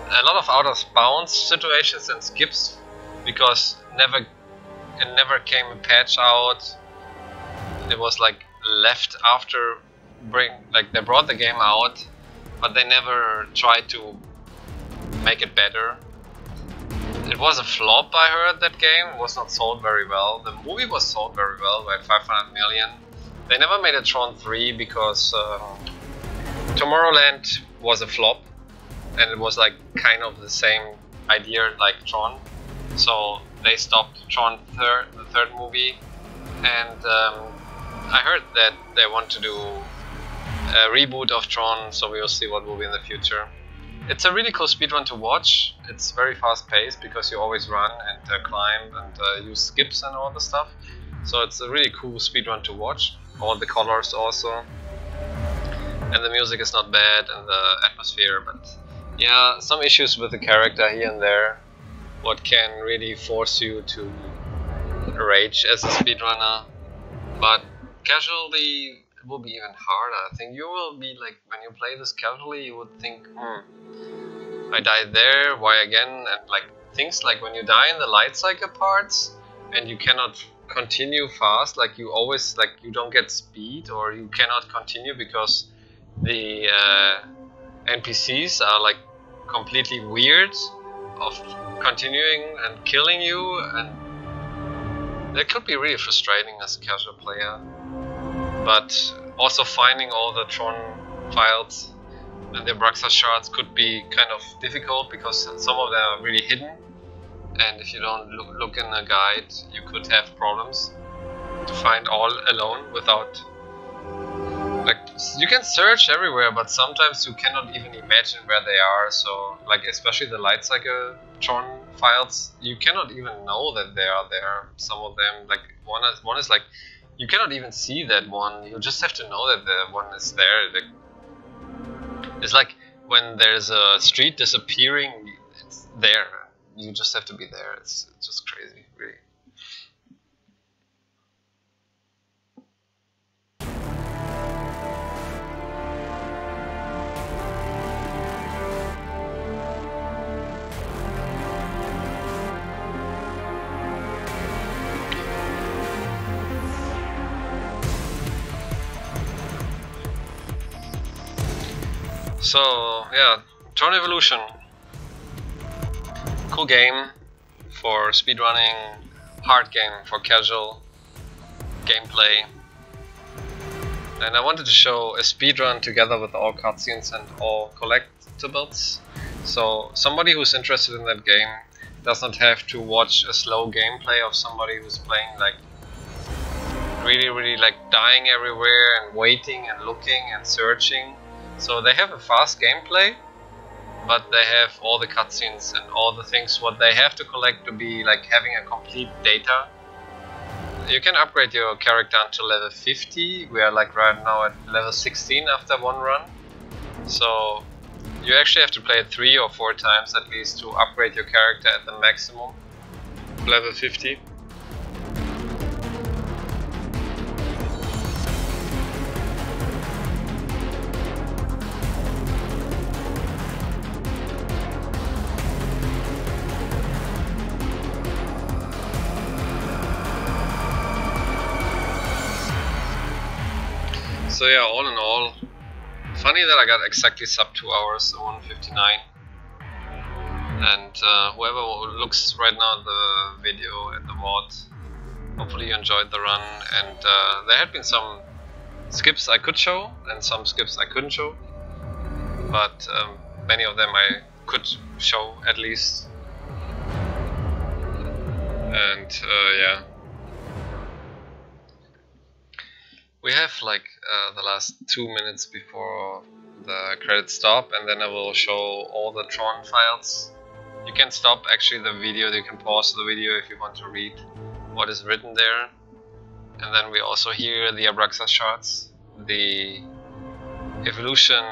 a lot of out of bounds situations and skips because it never came a patch out. It was like left after they brought the game out, but they never tried to make it better. It was a flop, I heard. That game it was not sold very well. The movie was sold very well by 500 million. They never made a Tron 3 because Tomorrowland was a flop, and it was like kind of the same idea like Tron. So they stopped Tron the third movie, and I heard that they want to do a reboot of Tron, so we will see what will be in the future. It's a really cool speedrun to watch. It's very fast paced because you always run and climb and use skips and all the stuff. So it's a really cool speedrun to watch. All the colors also. And the music is not bad and the atmosphere, but yeah, some issues with the character here and there. What can really force you to rage as a speedrunner. But casually it will be even harder. I think you will be like, when you play this casually, you would think, I died there, why again? And like things like when you die in the light cycle parts and you cannot continue fast, like you always, like you don't get speed or you cannot continue because the NPCs are like completely weird of continuing and killing you, and that could be really frustrating as a casual player. But also finding all the Tron files and the Abraxas shards could be kind of difficult because some of them are really hidden, and if you don't look in a guide you could have problems to find all alone without, like, you can search everywhere but sometimes you cannot even imagine where they are. So like especially the light cycle Tron files, you cannot even know that they are there. Some of them, like one is like you cannot even see that one, you just have to know that the one is there. It's like when there's a street disappearing, it's there. You just have to be there. It's just crazy, really. So yeah, Tron Evolution. Cool game for speedrunning, hard game for casual gameplay. And I wanted to show a speedrun together with all cutscenes and all collectibles. So somebody who's interested in that game does not have to watch a slow gameplay of somebody who's playing like really like dying everywhere and waiting and looking and searching. So they have a fast gameplay, but they have all the cutscenes and all the things what they have to collect to be like having a complete data. You can upgrade your character until level 50. We are like right now at level 16 after one run. So you actually have to play it 3 or 4 times at least to upgrade your character at the maximum level 50. So yeah, all in all, funny that I got exactly sub 2 hours, so 1:59. And whoever looks right now at the video at the VOD, hopefully you enjoyed the run. And there had been some skips I could show and some skips I couldn't show, but many of them I could show at least. And yeah. We have like the last 2 minutes before the credits stop, and then I will show all the Tron files. You can stop actually the video, you can pause the video if you want to read what is written there. And then we also hear the Abraxas shards, the evolution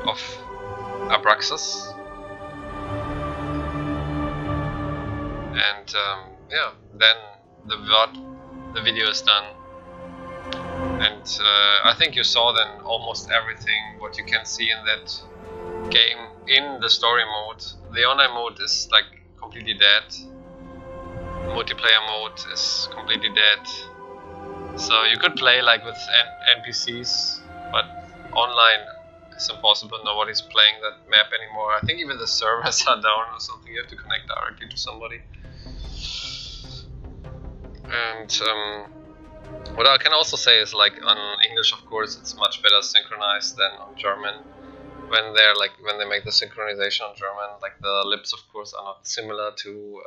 of Abraxas. And yeah, then the video is done. And I think you saw then almost everything what you can see in that game in the story mode. The online mode is like completely dead. Multiplayer mode is completely dead. So you could play like with NPCs but online it's impossible. Nobody's playing that map anymore. I think even the servers are down or something. You have to connect directly to somebody. And what I can also say is, like, on English, of course, it's much better synchronized than on German. When they make the synchronization on German, like, the lips, of course, are not similar to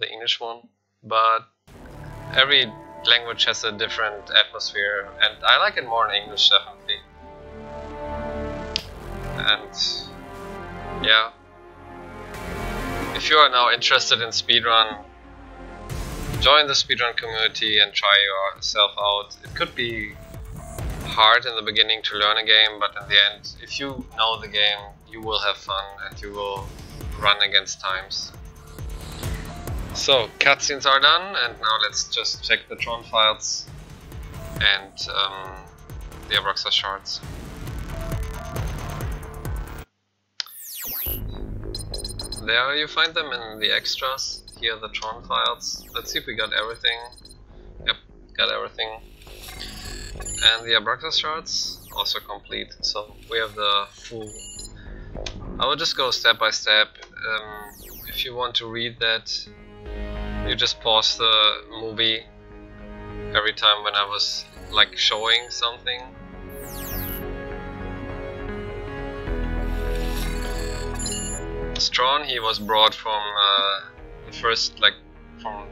the English one. But every language has a different atmosphere, and I like it more in English, definitely. And yeah, if you are now interested in speedrun, join the speedrun community and try yourself out. It could be hard in the beginning to learn a game, but in the end, if you know the game, you will have fun and you will run against times. So, cutscenes are done, and now let's just check the Tron files and the Abraxas shards. There you find them in the extras. Here are the Tron files. Let's see if we got everything. Yep, got everything. And the Abraxas shards also complete. So we have the full. I will just go step by step. If you want to read that, you just pause the movie every time when I was like showing something. Tron, he was brought from the first, like, from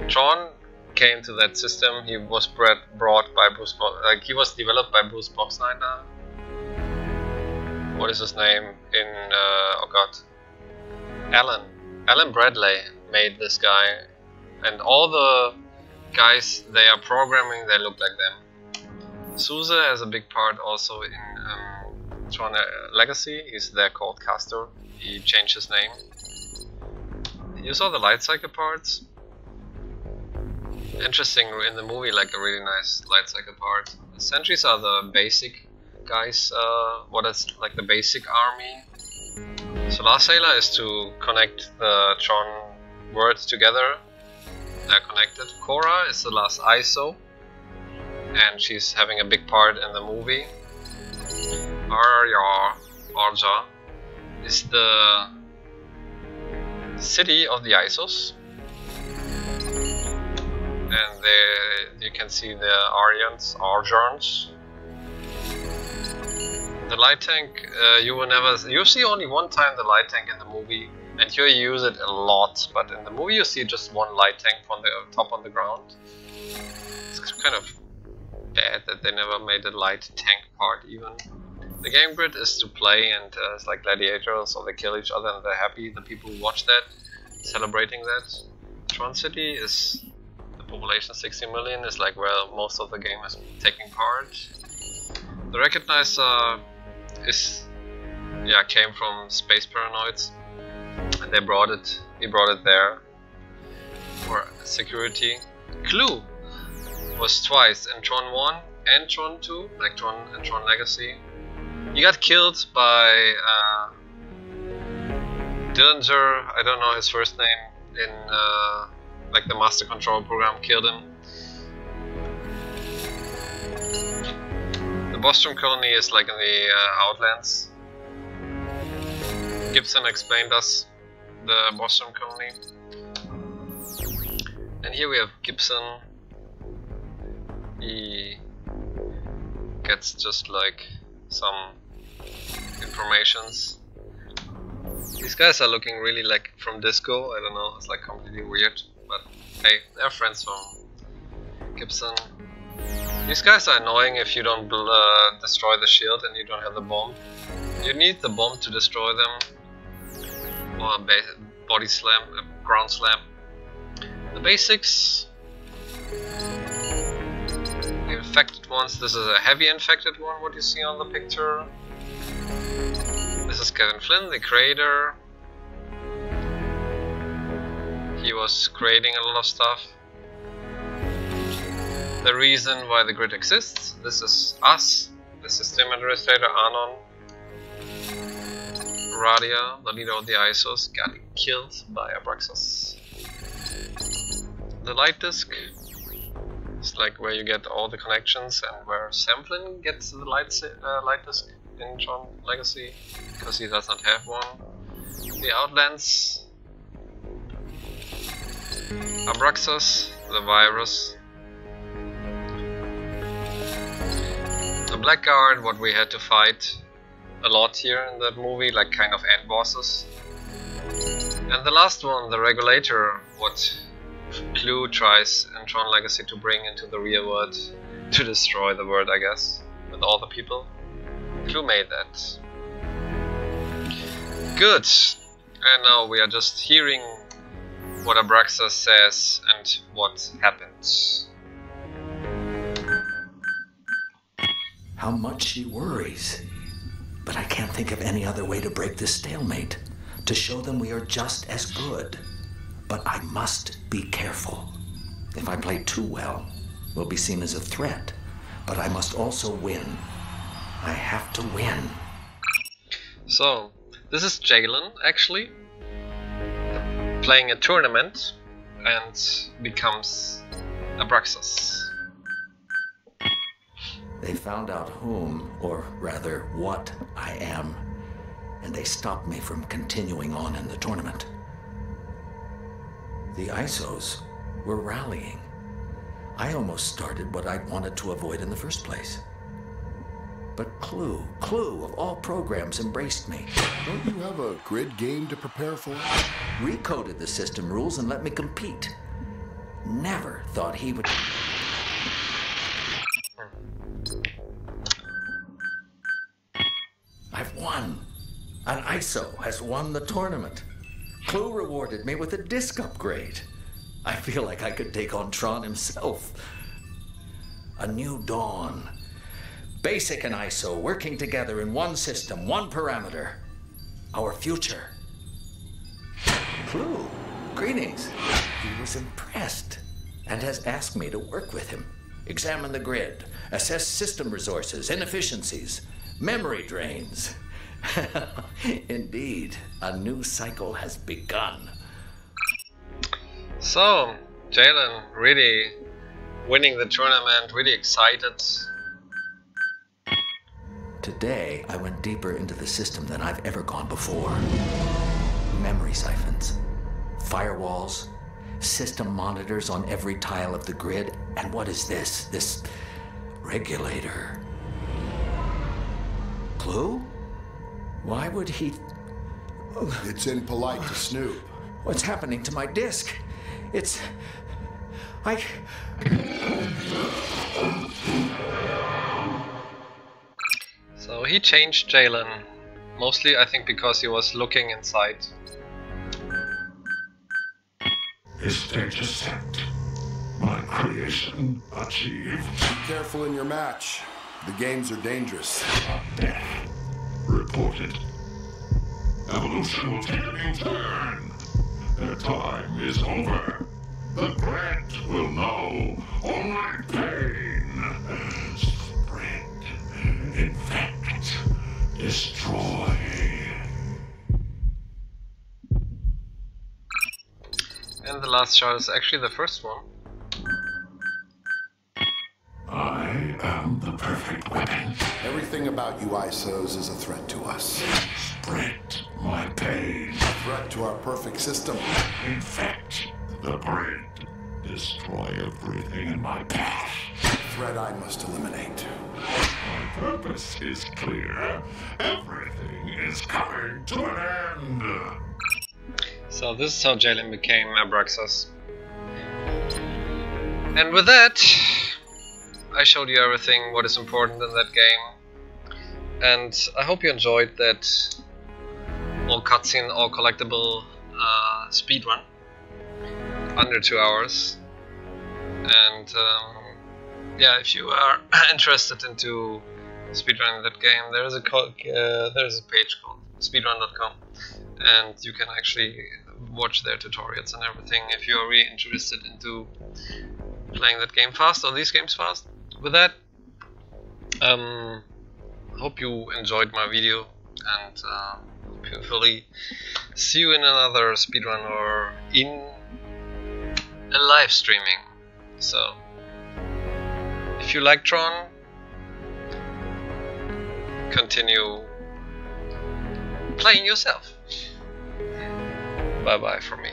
Tron came to that system. He was brought by Bruce, he was developed by Bruce Boxleitner. What is his name? In oh god, Alan Bradley made this guy, and all the guys they are programming, they look like them. Souza has a big part also in Tron Legacy. He's there called Castor. He changed his name. You saw the light cycle parts. Interesting in the movie, like a really nice light cycle part. The sentries are the basic guys, what is like the basic army. Solar Sailor is to connect the Tron words together. They're connected. Cora is the last ISO, and she's having a big part in the movie. Arja is the city of the ISOs, and you can see the Arjans. The light tank, you see only one time the light tank in the movie, and here you use it a lot, but in the movie you see just one light tank on the top on the ground. It's kind of bad that they never made a light tank part even. The game grid is to play, and it's like Gladiator, so they kill each other and they're happy, the people who watch that, celebrating that. Tron City is, the population 60 million is like where most of the game is taking part. The Recognizer came from Space Paranoids, and he brought it there for security. Clue was twice in Tron 1 and Tron 2, like Tron and Tron Legacy. He got killed by Dillinger, I don't know his first name, in like the Master Control program killed him. The Bostrom colony is like in the Outlands. Gibson explained us the Bostrom colony. And here we have Gibson. He gets just like some informations. These guys are looking really like from Disco, I don't know, it's like completely weird, but hey, they're friends from Gibson. These guys are annoying if you don't destroy the shield and you don't have the bomb. You need the bomb to destroy them, or a body slam, a ground slam. The basics. The infected ones, this is a heavy infected one, what you see on the picture. This is Kevin Flynn, the creator. He was creating a lot of stuff. The reason why the grid exists, this is us, the system administrator Anon. Radia, the leader of the ISOs, got killed by Abraxas. The light disk. It's like where you get all the connections and where Semplin gets the light disc in Tron Legacy, because he does not have one. The Outlands, Abraxas, the virus, the Blackguard, what we had to fight a lot here in that movie, like kind of end bosses. And the last one, the Regulator, what Clue tries in Tron Legacy to bring into the real world, to destroy the world, I guess, with all the people. Clue made that. Good. And now we are just hearing what Abraxas says and what happens. How much she worries. But I can't think of any other way to break this stalemate. To show them we are just as good. But I must be careful. If I play too well, we'll be seen as a threat. But I must also win. I have to win. So, this is Jalen, actually, playing a tournament and becomes Abraxas. They found out whom, or rather what, I am, and they stopped me from continuing on in the tournament. The ISOs were rallying. I almost started what I wanted to avoid in the first place. But Clue of all programs embraced me. Don't you have a grid game to prepare for? Recoded the system rules and let me compete. Never thought he would... I've won. An ISO has won the tournament. Clue rewarded me with a disc upgrade. I feel like I could take on Tron himself. A new dawn. Basic and ISO working together in one system, one parameter. Our future. Clue, greetings. He was impressed and has asked me to work with him. Examine the grid, assess system resources, inefficiencies, memory drains. Indeed, a new cycle has begun. So, Jalen really winning the tournament, really excited. Today, I went deeper into the system than I've ever gone before. Memory siphons, firewalls, system monitors on every tile of the grid, and what is this? This regulator. Clue? Why would he... It's impolite to snoop. What's happening to my disc? It's... So he changed Jalen, mostly I think because he was looking inside. Stage set. My creation achieved. Be careful in your match. The games are dangerous. Death reported. Evolution will take a new turn. Their time is over. The threat will know only pain. Spread, infect, destroy. And the last shot is actually the first one. I am the perfect weapon. Everything about you ISOs is a threat to us. Spread my pain. A threat to our perfect system. Infect the brain. Destroy everything in my path. Threat I must eliminate. My purpose is clear. Everything is coming to an end. So this is how Jalen became Abraxas. And with that, I showed you everything what is important in that game. And I hope you enjoyed that all cutscene, all collectible speedrun. Under 2 hours. And yeah, if you are interested into speedrunning that game, there is a page called speedrun.com, and you can actually watch their tutorials and everything if you are really interested into playing that game fast or these games fast. With that, hope you enjoyed my video, and hopefully see you in another speedrun or in a live streaming. So if you like Tron, continue playing yourself. Bye bye from me.